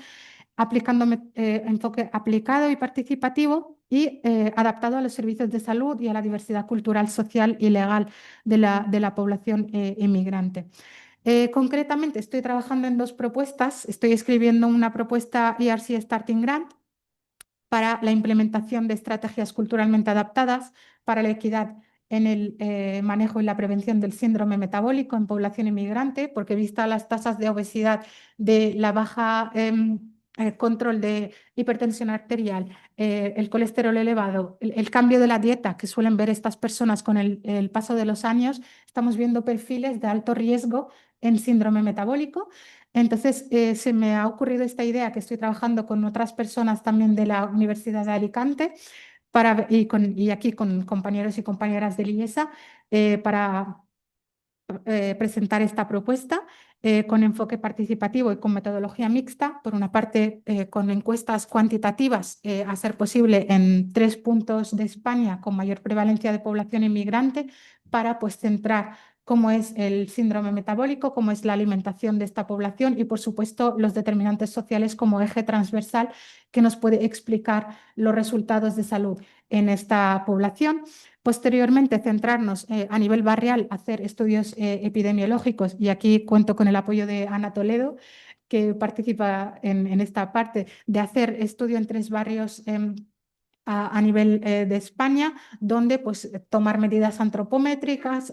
Speaker 2: aplicando enfoque aplicado y participativo y adaptado a los servicios de salud y a la diversidad cultural, social y legal de la población inmigrante. Concretamente, estoy trabajando en dos propuestas. Estoy escribiendo una propuesta ERC Starting Grant para la implementación de estrategias culturalmente adaptadas para la equidad en el manejo y la prevención del síndrome metabólico en población inmigrante, porque vista las tasas de obesidad, de la baja control de hipertensión arterial, el colesterol elevado, el cambio de la dieta que suelen ver estas personas con el paso de los años, estamos viendo perfiles de alto riesgo en síndrome metabólico. Entonces, se me ha ocurrido esta idea que estoy trabajando con otras personas también de la Universidad de Alicante y aquí con compañeros y compañeras de IESA para presentar esta propuesta con enfoque participativo y con metodología mixta. Por una parte, con encuestas cuantitativas, a ser posible en 3 puntos de España con mayor prevalencia de población inmigrante, para pues centrar cómo es el síndrome metabólico, cómo es la alimentación de esta población y, por supuesto, los determinantes sociales como eje transversal que nos puede explicar los resultados de salud en esta población. Posteriormente, centrarnos a nivel barrial, hacer estudios epidemiológicos, y aquí cuento con el apoyo de Ana Toledo, que participa en esta parte de hacer estudio en 3 barrios a nivel de España, donde pues, tomar medidas antropométricas,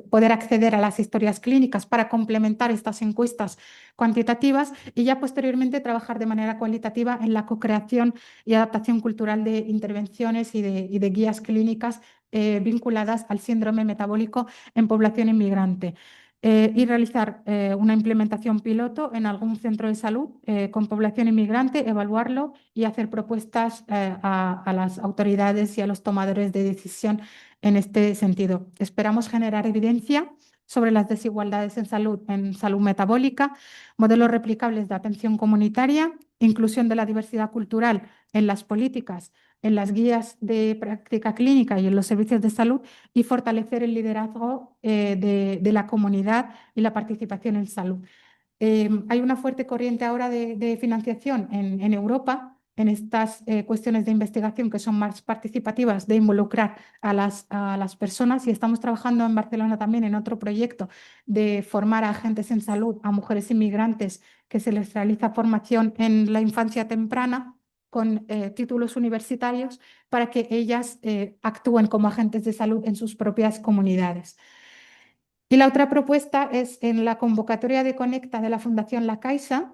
Speaker 2: poder acceder a las historias clínicas para complementar estas encuestas cuantitativas y ya posteriormente trabajar de manera cualitativa en la co-creación y adaptación cultural de intervenciones y de guías clínicas vinculadas al síndrome metabólico en población inmigrante. Y realizar una implementación piloto en algún centro de salud con población inmigrante, evaluarlo y hacer propuestas a las autoridades y a los tomadores de decisión en este sentido. Esperamos generar evidencia sobre las desigualdades en salud metabólica, modelos replicables de atención comunitaria, inclusión de la diversidad cultural en las políticas en las guías de práctica clínica y en los servicios de salud y fortalecer el liderazgo de la comunidad y la participación en salud. Hay una fuerte corriente ahora de financiación en Europa en estas cuestiones de investigación que son más participativas, de involucrar a las personas, y estamos trabajando en Barcelona también en otro proyecto de formar a agentes en salud, a mujeres inmigrantes, que se les realiza formación en la infancia temprana con títulos universitarios para que ellas actúen como agentes de salud en sus propias comunidades. Y la otra propuesta es en la convocatoria de Conecta de la Fundación La Caixa,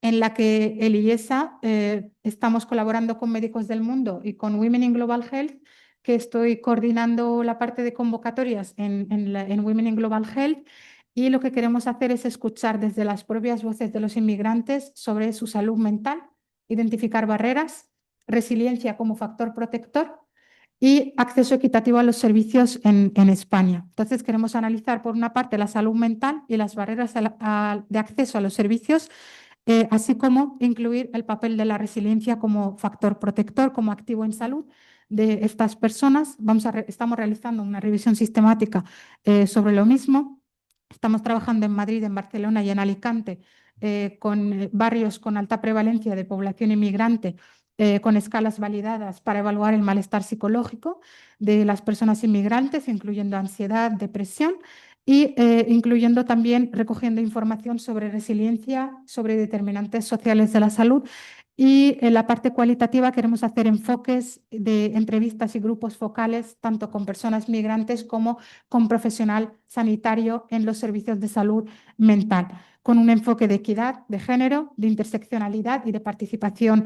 Speaker 2: en la que el IESA estamos colaborando con Médicos del Mundo y con Women in Global Health, que estoy coordinando la parte de convocatorias en Women in Global Health, y lo que queremos hacer es escuchar desde las propias voces de los inmigrantes sobre su salud mental, identificar barreras, resiliencia como factor protector y acceso equitativo a los servicios en España. Entonces, queremos analizar, por una parte, la salud mental y las barreras de acceso a los servicios, así como incluir el papel de la resiliencia como factor protector, como activo en salud de estas personas. Estamos realizando una revisión sistemática sobre lo mismo. Estamos trabajando en Madrid, en Barcelona y en Alicante con barrios con alta prevalencia de población inmigrante, con escalas validadas para evaluar el malestar psicológico de las personas inmigrantes, incluyendo ansiedad, depresión, y incluyendo también recogiendo información sobre resiliencia, sobre determinantes sociales de la salud. Y en la parte cualitativa queremos hacer enfoques de entrevistas y grupos focales, tanto con personas migrantes como con profesional sanitario en los servicios de salud mental, con un enfoque de equidad, de género, de interseccionalidad y de participación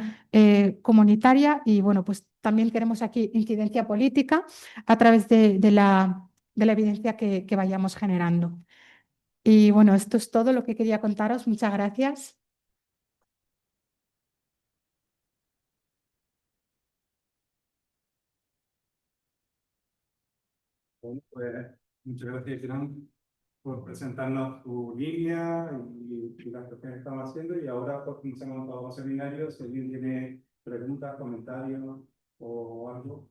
Speaker 2: comunitaria. Y bueno, pues también queremos aquí incidencia política a través de la evidencia que vayamos generando. Y bueno, esto es todo lo que quería contaros. Muchas gracias.
Speaker 1: Bueno, pues muchas gracias, Irán, por presentarnos tu línea y las cosas que estamos haciendo. Y ahora, pues, como se hemos dado seminarios, si alguien tiene preguntas, comentarios o algo,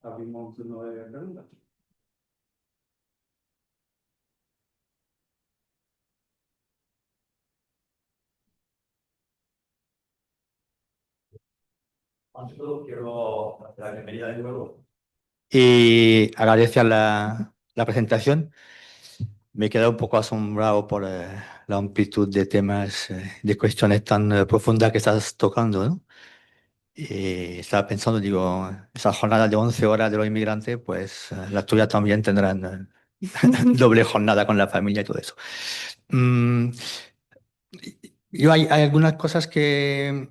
Speaker 1: abrimos un turno de preguntas.
Speaker 3: Ante todo, quiero dar la bienvenida de nuevo y agradecer la presentación. Me he quedado un poco asombrado por la amplitud de temas, de cuestiones tan profundas que estás tocando, ¿no? Y estaba pensando, digo, esa jornada de 11 horas de los inmigrantes, pues la tuya también tendrán doble jornada con la familia y todo eso. Mm, hay algunas cosas que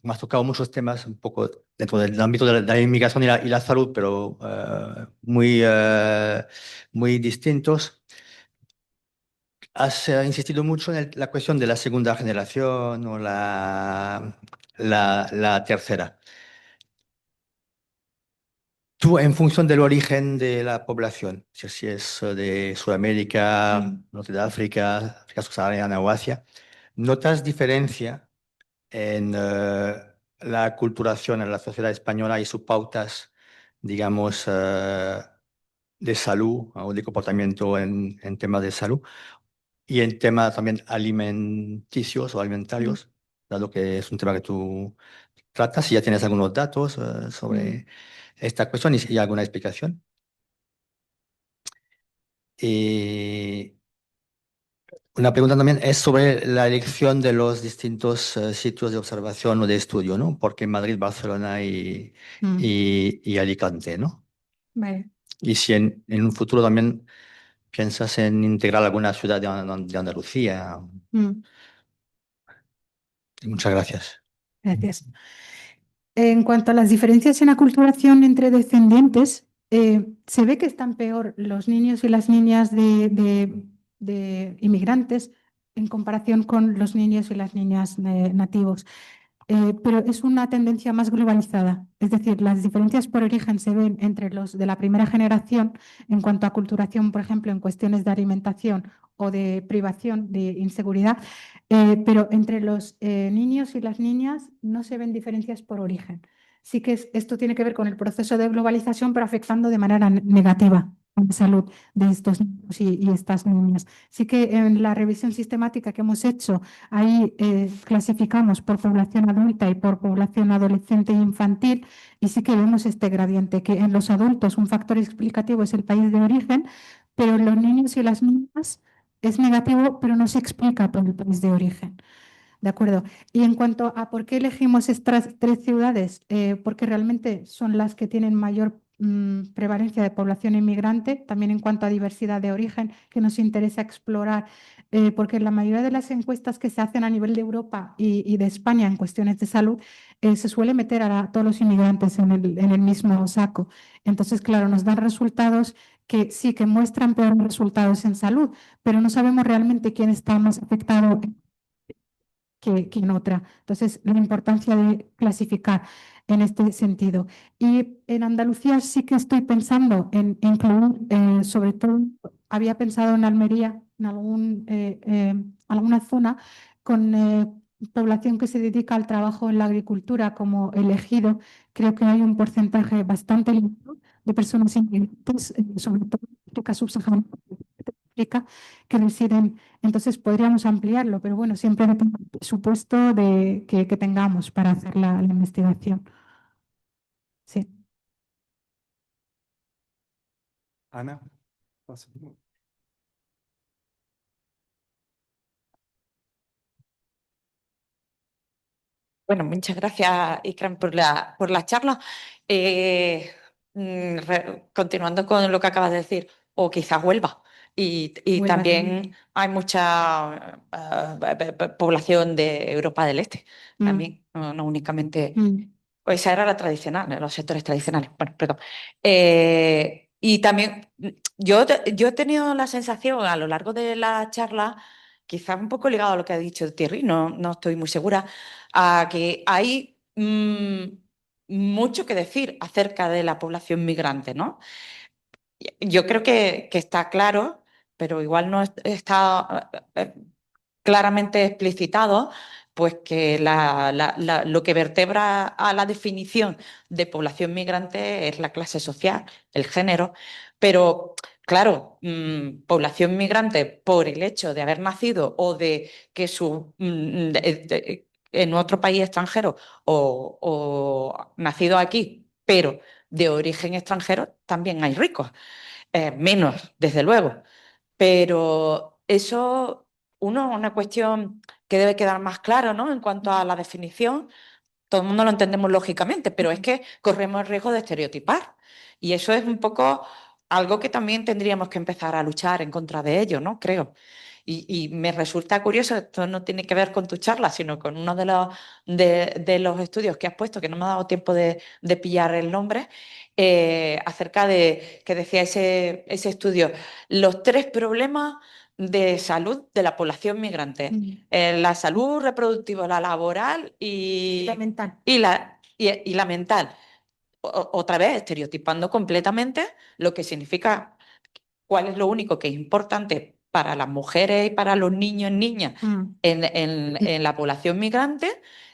Speaker 3: me has tocado muchos temas un poco dentro del ámbito de la inmigración y la salud, pero muy distintos. Has insistido mucho en la cuestión de la segunda generación o la tercera. Tú, en función del origen de la población, si es de Sudamérica, Norte de África, África subsahariana o Asia, ¿notas diferencia en la aculturación en la sociedad española y sus pautas, digamos, de salud o de comportamiento en temas de salud y en temas también alimenticios o alimentarios, dado que es un tema que tú tratas, si ya tienes algunos datos sobre esta cuestión y alguna explicación? Y una pregunta también es sobre la elección de los distintos sitios de observación o de estudio, ¿no? Porque Madrid, Barcelona y Alicante, ¿no?
Speaker 2: Vale.
Speaker 3: Y si en un futuro también piensas en integrar alguna ciudad de Andalucía. Muchas gracias.
Speaker 2: Gracias. En cuanto a las diferencias en aculturación entre descendientes, se ve que están peor los niños y las niñas de inmigrantes en comparación con los niños y las niñas nativos. Pero es una tendencia más globalizada. Es decir, las diferencias por origen se ven entre los de la primera generación en cuanto a aculturación, por ejemplo, en cuestiones de alimentación o de privación, de inseguridad, pero entre los niños y las niñas no se ven diferencias por origen. sí que esto tiene que ver con el proceso de globalización, pero afectando de manera negativa a la salud de estos niños y estas niñas. Sí que en la revisión sistemática que hemos hecho, ahí clasificamos por población adulta y por población adolescente e infantil, y sí que vemos este gradiente, que en los adultos un factor explicativo es el país de origen, pero en los niños y las niñas es negativo, pero no se explica por el país de origen. De acuerdo. Y en cuanto a por qué elegimos estas tres ciudades, porque realmente son las que tienen mayor prevalencia de población inmigrante, también en cuanto a diversidad de origen, que nos interesa explorar, porque la mayoría de las encuestas que se hacen a nivel de Europa y de España en cuestiones de salud, se suele meter a todos los inmigrantes en el mismo saco. Entonces, claro, nos dan resultados que sí que muestran peores resultados en salud, pero no sabemos realmente quién está más afectado que en otra. Entonces, la importancia de clasificar en este sentido. Y en Andalucía sí que estoy pensando en incluir, sobre todo, había pensado en Almería, en alguna zona con población que se dedica al trabajo en la agricultura como elegido. Creo que hay un porcentaje bastante elevado de personas inmigrantes, sobre todo en África subsahariana, África, que residen. Entonces podríamos ampliarlo, pero bueno, siempre depende del presupuesto que tengamos para hacer la investigación. Sí.
Speaker 1: Ana, pasa.
Speaker 4: Bueno, muchas gracias, Ikram, por la charla. Eh, Continuando con lo que acabas de decir, o quizás Huelva. Y
Speaker 2: Huelva
Speaker 4: también hay mucha población de Europa del Este, también, no únicamente.
Speaker 2: Mm.
Speaker 4: Esa era la tradicional, los sectores tradicionales. Bueno, perdón. Y también yo he tenido la sensación a lo largo de la charla, quizás un poco ligado a lo que ha dicho Thierry, no estoy muy segura, a que hay mucho que decir acerca de la población migrante, ¿no? Yo creo que está claro, pero igual no está claramente explicitado, pues que lo que vertebra a la definición de población migrante es la clase social, el género, pero claro, población migrante por el hecho de haber nacido o de que en otro país extranjero o nacido aquí, pero de origen extranjero, también hay ricos, menos, desde luego. Pero eso, una cuestión que debe quedar más claro, ¿no? En cuanto a la definición, todo el mundo lo entendemos lógicamente, pero es que corremos el riesgo de estereotipar. Y eso es un poco algo que también tendríamos que empezar a luchar en contra de ello, ¿no? Creo. Y me resulta curioso, esto no tiene que ver con tu charla, sino con uno de los estudios que has puesto, que no me ha dado tiempo de pillar el nombre, acerca de que decía ese estudio, los tres problemas de salud de la población migrante. La salud reproductiva, la laboral
Speaker 2: La mental.
Speaker 4: y la mental. Otra vez, estereotipando completamente lo que significa cuál es lo único que es importante para las mujeres y para los niños y niñas en la población migrante.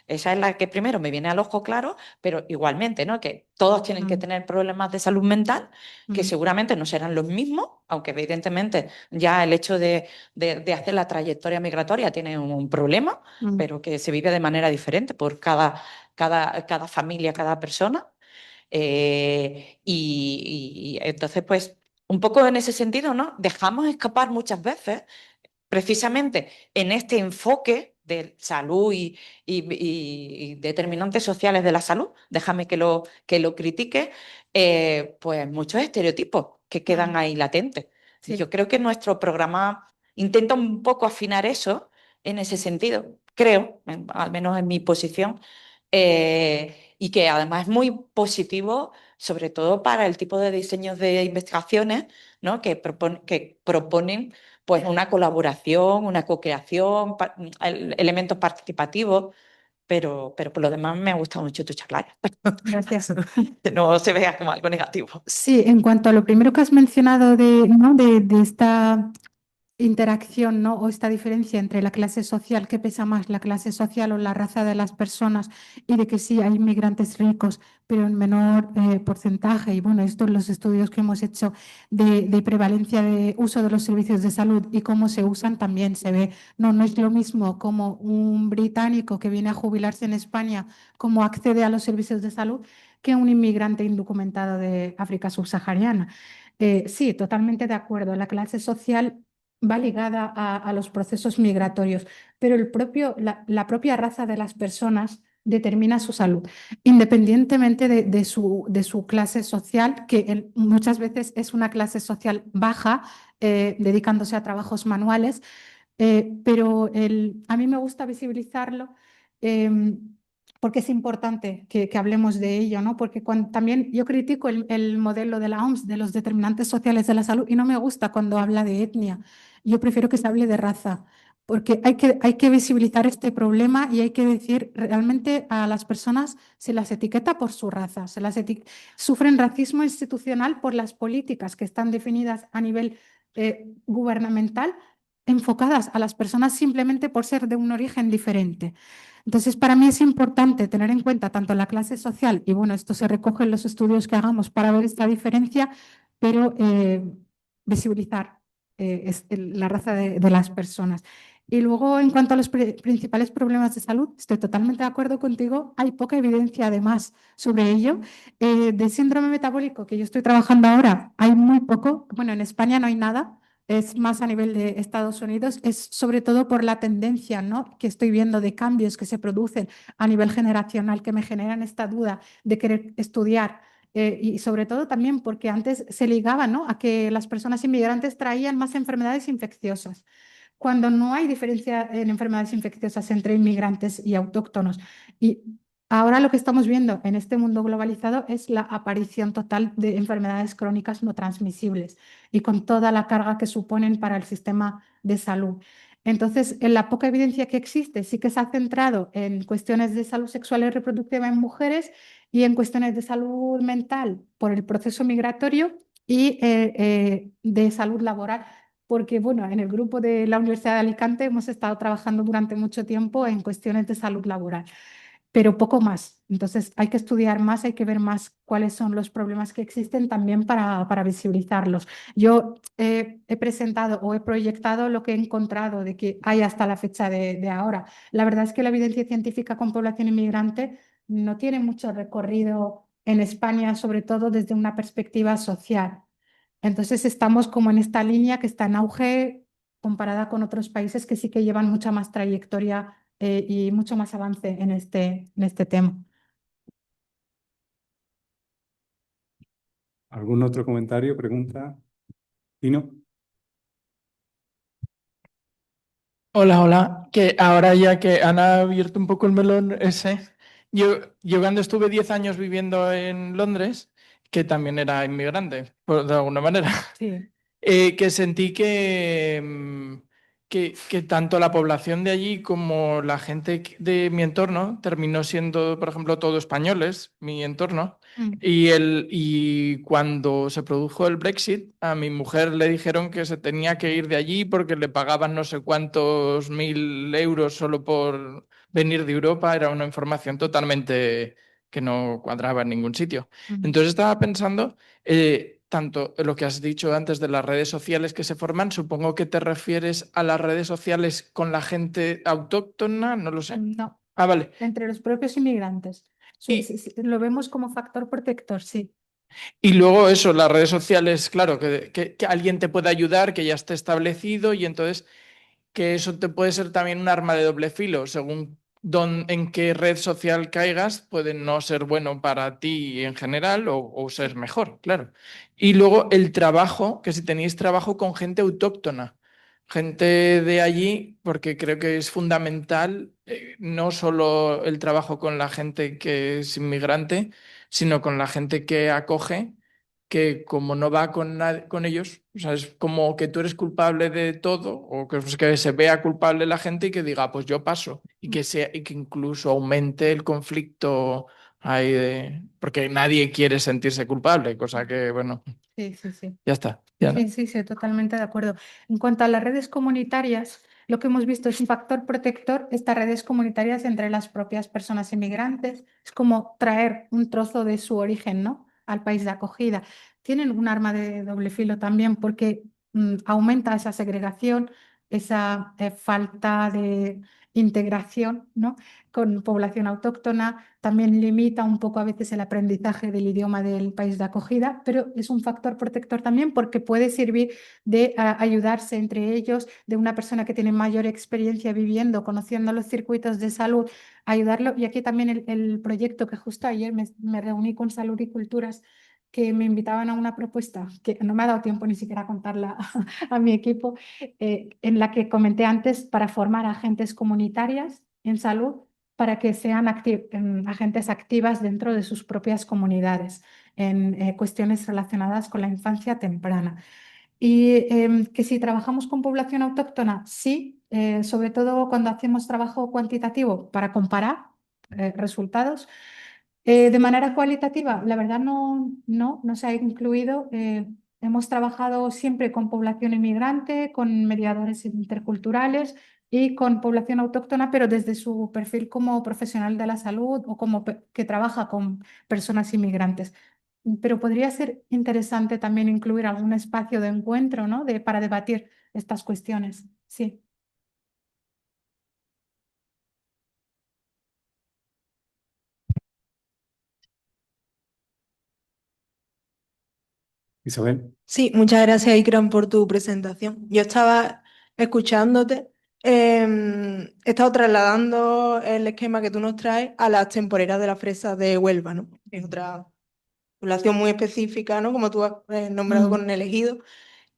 Speaker 4: Esa es la que primero me viene al ojo claro, pero igualmente, ¿no? Que todos tienen que tener problemas de salud mental, que seguramente no serán los mismos, aunque evidentemente ya el hecho de hacer la trayectoria migratoria tiene un problema, pero que se vive de manera diferente por cada familia, cada persona. Y entonces, pues, un poco en ese sentido, ¿no? Dejamos escapar muchas veces, precisamente en este enfoque de salud y determinantes sociales de la salud, déjame que lo critique, pues muchos estereotipos que quedan ahí latentes.
Speaker 2: Sí.
Speaker 4: Yo creo que nuestro programa intenta un poco afinar eso en ese sentido, creo, al menos en mi posición, y que además es muy positivo, sobre todo para el tipo de diseños de investigaciones, ¿no? que proponen pues una colaboración, una co-creación, elementos participativos, pero por lo demás me ha gustado mucho tu charla.
Speaker 2: Gracias.
Speaker 4: Que no se vea como algo negativo.
Speaker 2: Sí, en cuanto a lo primero que has mencionado ¿no? de esta interacción, ¿no? O esta diferencia entre la clase social, qué pesa más, la clase social o la raza de las personas, y de que sí hay inmigrantes ricos, pero en menor porcentaje. Y bueno, esto en los estudios que hemos hecho de prevalencia de uso de los servicios de salud y cómo se usan también se ve. No, no es lo mismo como un británico que viene a jubilarse en España, cómo accede a los servicios de salud, que un inmigrante indocumentado de África subsahariana. Sí, totalmente de acuerdo. La clase social va ligada a los procesos migratorios, pero la propia raza de las personas determina su salud, independientemente de su clase social, que muchas veces es una clase social baja, dedicándose a trabajos manuales, pero a mí me gusta visibilizarlo. Porque es importante que hablemos de ello, ¿no? Porque también yo critico el modelo de la OMS, de los determinantes sociales de la salud, y no me gusta cuando habla de etnia. Yo prefiero que se hable de raza, porque hay que visibilizar este problema y hay que decir realmente a las personas se las etiqueta por su raza, sufren racismo institucional por las políticas que están definidas a nivel gubernamental, enfocadas a las personas simplemente por ser de un origen diferente. Entonces, para mí es importante tener en cuenta tanto la clase social, y bueno, esto se recoge en los estudios que hagamos para ver esta diferencia, pero visibilizar la raza de las personas. Y luego, en cuanto a los principales problemas de salud, estoy totalmente de acuerdo contigo, hay poca evidencia además sobre ello. De síndrome metabólico, que yo estoy trabajando ahora, hay muy poco, bueno, en España no hay nada. Es más a nivel de Estados Unidos, es sobre todo por la tendencia, ¿no?, que estoy viendo de cambios que se producen a nivel generacional, que me generan esta duda de querer estudiar. Y sobre todo también porque antes se ligaba, ¿no?, a que las personas inmigrantes traían más enfermedades infecciosas, cuando no hay diferencia en enfermedades infecciosas entre inmigrantes y autóctonos. Y ahora lo que estamos viendo en este mundo globalizado es la aparición total de enfermedades crónicas no transmisibles y con toda la carga que suponen para el sistema de salud. Entonces, en la poca evidencia que existe, sí que se ha centrado en cuestiones de salud sexual y reproductiva en mujeres y en cuestiones de salud mental por el proceso migratorio y de salud laboral. Porque, bueno, en el grupo de la Universidad de Alicante hemos estado trabajando durante mucho tiempo en cuestiones de salud laboral, pero poco más. Entonces hay que estudiar más, hay que ver más cuáles son los problemas que existen también para visibilizarlos. Yo he presentado o he proyectado lo que he encontrado de que hay hasta la fecha de ahora. La verdad es que la evidencia científica con población inmigrante no tiene mucho recorrido en España, sobre todo desde una perspectiva social. Entonces estamos como en esta línea que está en auge comparada con otros países que sí que llevan mucha más trayectoria y mucho más avance en este tema.
Speaker 1: ¿Algún otro comentario, pregunta? ¿Tino?
Speaker 5: Hola, hola. Que ahora ya que han abierto un poco el melón ese, yo cuando estuve 10 años viviendo en Londres, que también era inmigrante, de alguna manera,
Speaker 2: Sí.
Speaker 5: que sentí que tanto la población de allí como la gente de mi entorno terminó siendo, por ejemplo, todo españoles, mi entorno.
Speaker 2: Mm.
Speaker 5: Y cuando se produjo el Brexit, a mi mujer le dijeron que se tenía que ir de allí porque le pagaban no sé cuántos 1.000 euros solo por venir de Europa. Era una información totalmente que no cuadraba en ningún sitio.
Speaker 2: Mm.
Speaker 5: Entonces estaba pensando, tanto lo que has dicho antes de las redes sociales que se forman, supongo que te refieres a las redes sociales con la gente autóctona, no lo sé.
Speaker 2: No,
Speaker 5: Ah, vale.
Speaker 2: entre los propios inmigrantes. Sí,
Speaker 5: Y,
Speaker 2: sí, sí, lo vemos como factor protector, sí.
Speaker 5: y luego eso, las redes sociales, claro, que alguien te puede ayudar, que ya esté establecido y entonces que eso te puede ser también un arma de doble filo, según en qué red social caigas, puede no ser bueno para ti en general o ser mejor, claro. Y luego el trabajo, que si tenéis trabajo con gente autóctona, gente de allí, porque creo que es fundamental no solo el trabajo con la gente que es inmigrante, sino con la gente que acoge, que como no va con ellos, o sea, es como que tú eres culpable de todo, o que, pues, que se vea culpable la gente y que diga, pues yo paso, y que incluso aumente el conflicto porque nadie quiere sentirse culpable, cosa que, bueno,
Speaker 2: Sí, sí, sí.
Speaker 5: ya está. Ya, ¿no?
Speaker 2: Sí, sí, sí, totalmente de acuerdo. En cuanto a las redes comunitarias, lo que hemos visto es un factor protector, estas redes comunitarias entre las propias personas inmigrantes. Es como traer un trozo de su origen, ¿no?, al país de acogida. Tienen un arma de doble filo también porque aumenta esa segregación, esa falta de integración, ¿no?, con población autóctona, también limita un poco a veces el aprendizaje del idioma del país de acogida, pero es un factor protector también porque puede servir de ayudarse entre ellos, de una persona que tiene mayor experiencia viviendo, conociendo los circuitos de salud, ayudarlo. Y aquí también el proyecto que justo ayer me reuní con Salud y Culturas, que me invitaban a una propuesta que no me ha dado tiempo ni siquiera a contarla a mi equipo, en la que comenté antes, para formar agentes comunitarias en salud para que sean agentes activas dentro de sus propias comunidades en cuestiones relacionadas con la infancia temprana. Y que si trabajamos con población autóctona, sí, sobre todo cuando hacemos trabajo cuantitativo para comparar resultados. De manera cualitativa, la verdad no se ha incluido. Hemos trabajado siempre con población inmigrante, con mediadores interculturales y con población autóctona, pero desde su perfil como profesional de la salud o como que trabaja con personas inmigrantes. Pero podría ser interesante también incluir algún espacio de encuentro, ¿no?, para debatir estas cuestiones. Sí.
Speaker 1: Isabel.
Speaker 6: Sí, muchas gracias, Ikram, por tu presentación. Yo estaba escuchándote, he estado trasladando el esquema que tú nos traes a las temporeras de la fresa de Huelva, ¿no? Es otra población muy específica, ¿no?, como tú has nombrado con el ejido,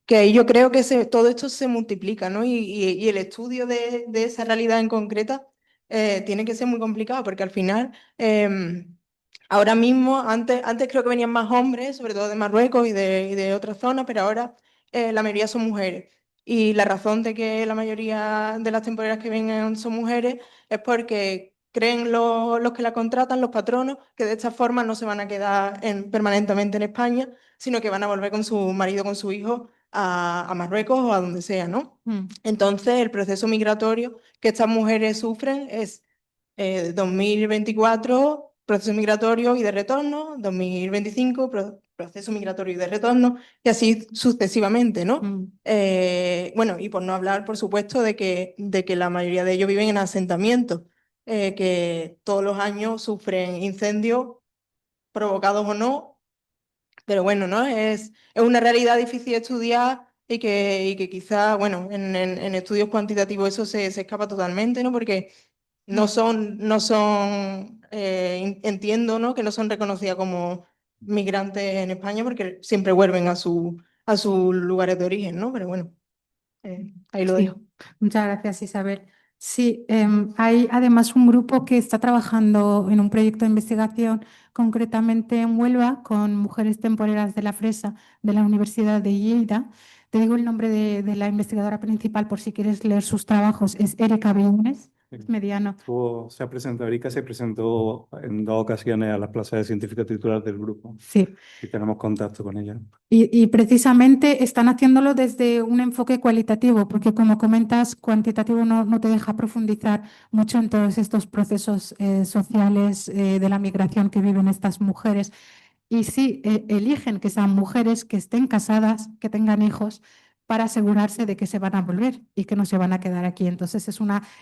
Speaker 6: que ahí yo creo que todo esto se multiplica, ¿no? Y el estudio de esa realidad en concreta tiene que ser muy complicado, porque al final, ahora mismo, antes creo que venían más hombres, sobre todo de Marruecos y de otras zonas, pero ahora la mayoría son mujeres. Y la razón de que la mayoría de las temporeras que vienen son mujeres es porque creen los que la contratan, los patronos, que de esta forma no se van a quedar permanentemente en España, sino que van a volver con su marido, con su hijo a Marruecos o a donde sea, ¿no? Entonces, el proceso migratorio que estas mujeres sufren es 2024, proceso migratorio y de retorno, 2025, proceso migratorio y de retorno, y así sucesivamente, ¿no? Bueno, y por no hablar, por supuesto, de que la mayoría de ellos viven en asentamientos, que todos los años sufren incendios, provocados o no, pero bueno, ¿no? Es una realidad difícil de estudiar y que quizá, bueno, en estudios cuantitativos eso se escapa totalmente, ¿no? Porque no son, entiendo, ¿no?, que no son reconocidas como migrantes en España porque siempre vuelven a sus lugares de origen, ¿no? Pero bueno, ahí lo
Speaker 2: Sí,
Speaker 6: dejo.
Speaker 2: muchas gracias, Isabel. Sí, hay además un grupo que está trabajando en un proyecto de investigación, concretamente en Huelva, con mujeres temporeras de la Fresa de la Universidad de Lleida. Te digo el nombre de la investigadora principal por si quieres leer sus trabajos. Es Erika Viunes, es mediano.
Speaker 1: Se ha presentado, Erika se presentó en 2 ocasiones a las plazas de científica titular del grupo
Speaker 2: Sí.
Speaker 1: y tenemos contacto con ella.
Speaker 2: Y precisamente están haciéndolo desde un enfoque cualitativo, porque como comentas, cuantitativo no te deja profundizar mucho en todos estos procesos sociales de la migración que viven estas mujeres. Y sí, eligen que sean mujeres que estén casadas, que tengan hijos, para asegurarse de que se van a volver y que no se van a quedar aquí. Entonces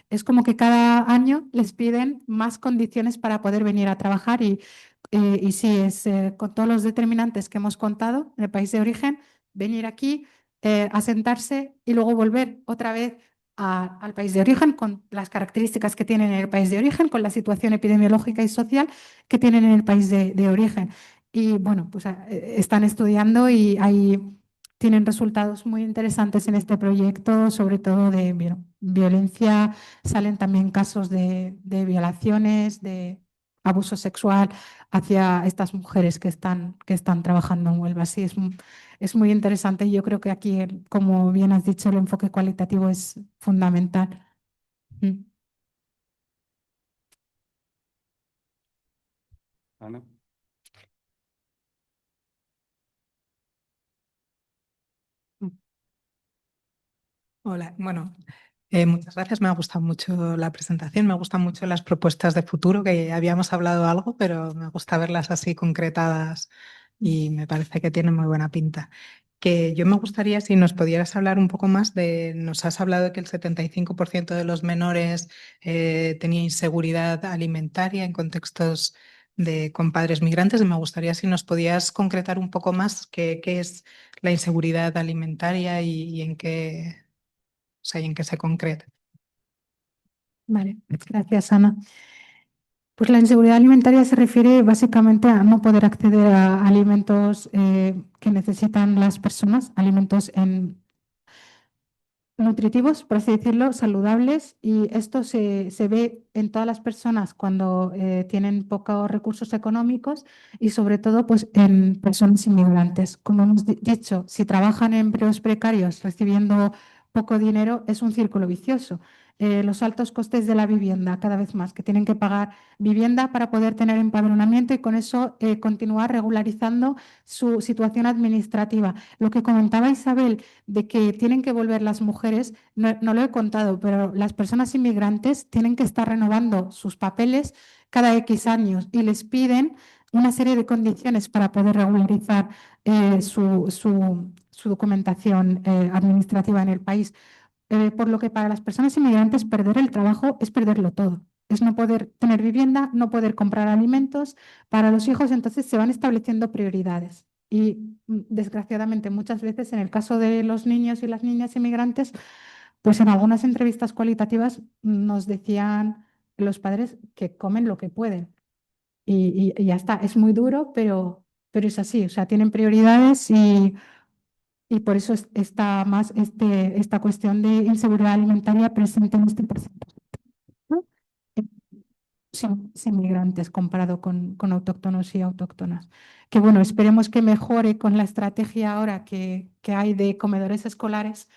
Speaker 2: es como que cada año les piden más condiciones para poder venir a trabajar y sí, es con todos los determinantes que hemos contado en el país de origen, venir aquí, asentarse y luego volver otra vez al país de origen con las características que tienen en el país de origen, con la situación epidemiológica y social que tienen en el país de origen. Y bueno, pues están estudiando y ahí tienen resultados muy interesantes en este proyecto, sobre todo de violencia, salen también casos de violaciones, de abuso sexual hacia estas mujeres que están trabajando en Huelva. Sí, es muy interesante y yo creo que aquí, como bien has dicho, el enfoque cualitativo es fundamental.
Speaker 1: Ana.
Speaker 7: Hola, bueno, muchas gracias. Me ha gustado mucho la presentación, me gustan mucho las propuestas de futuro, que habíamos hablado algo, pero me gusta verlas así concretadas y me parece que tienen muy buena pinta. Que yo me gustaría si nos pudieras hablar un poco más nos has hablado de que el 75% de los menores tenía inseguridad alimentaria en contextos con padres migrantes, y me gustaría si nos podías concretar un poco más qué es la inseguridad alimentaria y en qué, o sea, y en qué se concreta.
Speaker 2: Vale, gracias, Ana. Pues la inseguridad alimentaria se refiere básicamente a no poder acceder a alimentos que necesitan las personas, alimentos nutritivos, por así decirlo, saludables, y esto se ve en todas las personas cuando tienen pocos recursos económicos y sobre todo pues, en personas inmigrantes. Como hemos dicho, si trabajan en empleos precarios recibiendo poco dinero, es un círculo vicioso. Los altos costes de la vivienda, cada vez más, que tienen que pagar vivienda para poder tener empadronamiento y con eso continuar regularizando su situación administrativa. Lo que comentaba Isabel, de que tienen que volver las mujeres, no lo he contado, pero las personas inmigrantes tienen que estar renovando sus papeles cada X años y les piden una serie de condiciones para poder regularizar su documentación administrativa en el país. Por lo que para las personas inmigrantes perder el trabajo es perderlo todo. Es no poder tener vivienda, no poder comprar alimentos para los hijos, entonces se van estableciendo prioridades. Y desgraciadamente muchas veces en el caso de los niños y las niñas inmigrantes, pues en algunas entrevistas cualitativas nos decían los padres que comen lo que pueden. Y ya está, es muy duro, pero es así, o sea, tienen prioridades y por eso está más esta cuestión de inseguridad alimentaria presente en este porcentaje, ¿no? Sin migrantes comparado con autóctonos y autóctonas. Que bueno, esperemos que mejore con la estrategia ahora que hay de comedores escolares,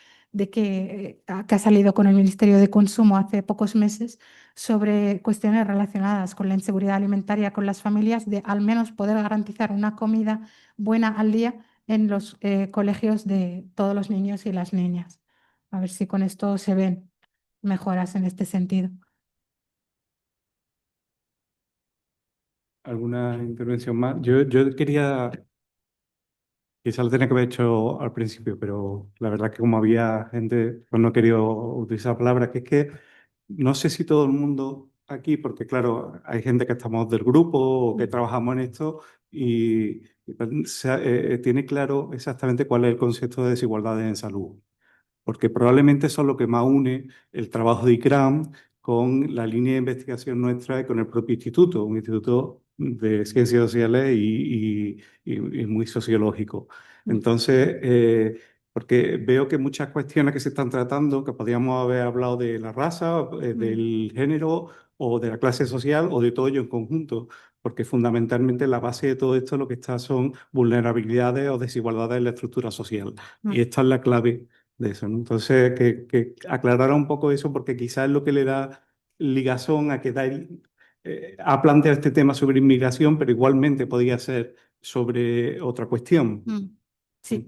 Speaker 2: que ha salido con el Ministerio de Consumo hace pocos meses, sobre cuestiones relacionadas con la inseguridad alimentaria con las familias, de al menos poder garantizar una comida buena al día en los colegios de todos los niños y las niñas. A ver si con esto se ven mejoras en este sentido.
Speaker 1: ¿Alguna intervención más? Yo quería, quizá lo tenía que haber hecho al principio, pero la verdad que como había gente, pues no he querido utilizar palabras, que es que no sé si todo el mundo aquí, porque claro, hay gente que estamos del grupo o que trabajamos en esto y tiene claro exactamente cuál es el concepto de desigualdades en salud, porque probablemente eso es lo que más une el trabajo de ICRAM con la línea de investigación nuestra y con el propio instituto, un instituto de ciencias sociales y muy sociológico. Entonces, porque veo que muchas cuestiones que se están tratando, que podríamos haber hablado de la raza, del género o de la clase social o de todo ello en conjunto, porque fundamentalmente la base de todo esto lo que está son vulnerabilidades o desigualdades en la estructura social. Y esta es la clave de eso, ¿no? Entonces, que aclarara un poco eso, porque quizás es lo que le da ligazón a plantear este tema sobre inmigración, pero igualmente podría ser sobre otra cuestión.
Speaker 2: Sí,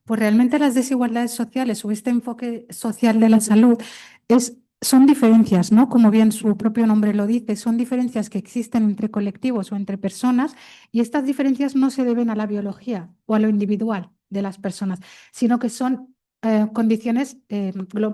Speaker 2: pues realmente las desigualdades sociales o este enfoque social de la salud son diferencias, ¿no? Como bien su propio nombre lo dice, son diferencias que existen entre colectivos o entre personas, y estas diferencias no se deben a la biología o a lo individual de las personas, sino que son condiciones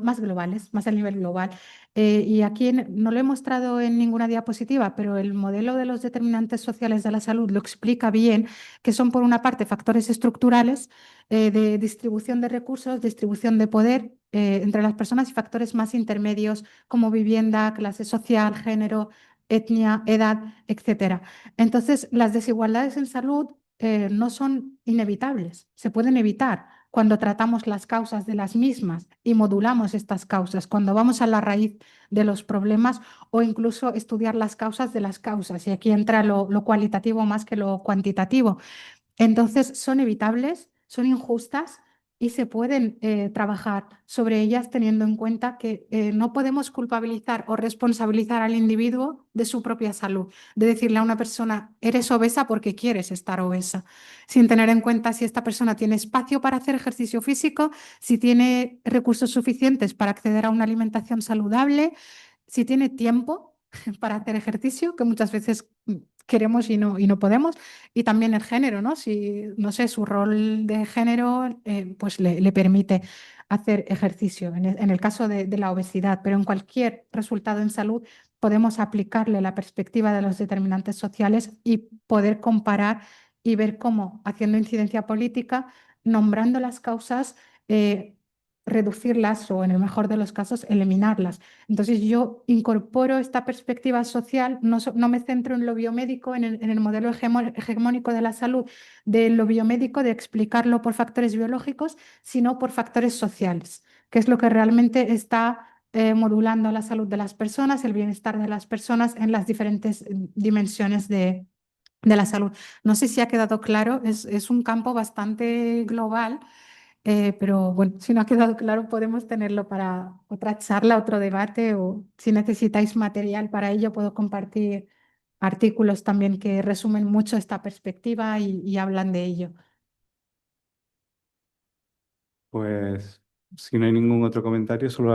Speaker 2: más globales, más a nivel global. Y aquí no lo he mostrado en ninguna diapositiva, pero el modelo de los determinantes sociales de la salud lo explica bien, que son por una parte factores estructurales de distribución de recursos, distribución de poder entre las personas, y factores más intermedios como vivienda, clase social, género, etnia, edad, etcétera. Entonces, las desigualdades en salud no son inevitables, se pueden evitar cuando tratamos las causas de las mismas y modulamos estas causas, cuando vamos a la raíz de los problemas o incluso estudiar las causas de las causas. Y aquí entra lo cualitativo más que lo cuantitativo. Entonces, son evitables, son injustas y se pueden trabajar sobre ellas teniendo en cuenta que no podemos culpabilizar o responsabilizar al individuo de su propia salud, de decirle a una persona, eres obesa porque quieres estar obesa, sin tener en cuenta si esta persona tiene espacio para hacer ejercicio físico, si tiene recursos suficientes para acceder a una alimentación saludable, si tiene tiempo para hacer ejercicio, que muchas veces queremos y no podemos, y también el género, ¿no? Si, no sé, su rol de género pues le permite hacer ejercicio, en el caso de la obesidad, pero en cualquier resultado en salud podemos aplicarle la perspectiva de los determinantes sociales y poder comparar y ver cómo, haciendo incidencia política, nombrando las causas, reducirlas o, en el mejor de los casos, eliminarlas. Entonces yo incorporo esta perspectiva social, no me centro en lo biomédico, en el modelo hegemónico de la salud, de lo biomédico, de explicarlo por factores biológicos, sino por factores sociales, que es lo que realmente está modulando la salud de las personas, el bienestar de las personas en las diferentes dimensiones de la salud. No sé si ha quedado claro, es un campo bastante global. Pero bueno, si no ha quedado claro, podemos tenerlo para otra charla, otro debate, o si necesitáis material para ello, puedo compartir artículos también que resumen mucho esta perspectiva y hablan de ello.
Speaker 1: Pues si no hay ningún otro comentario, solo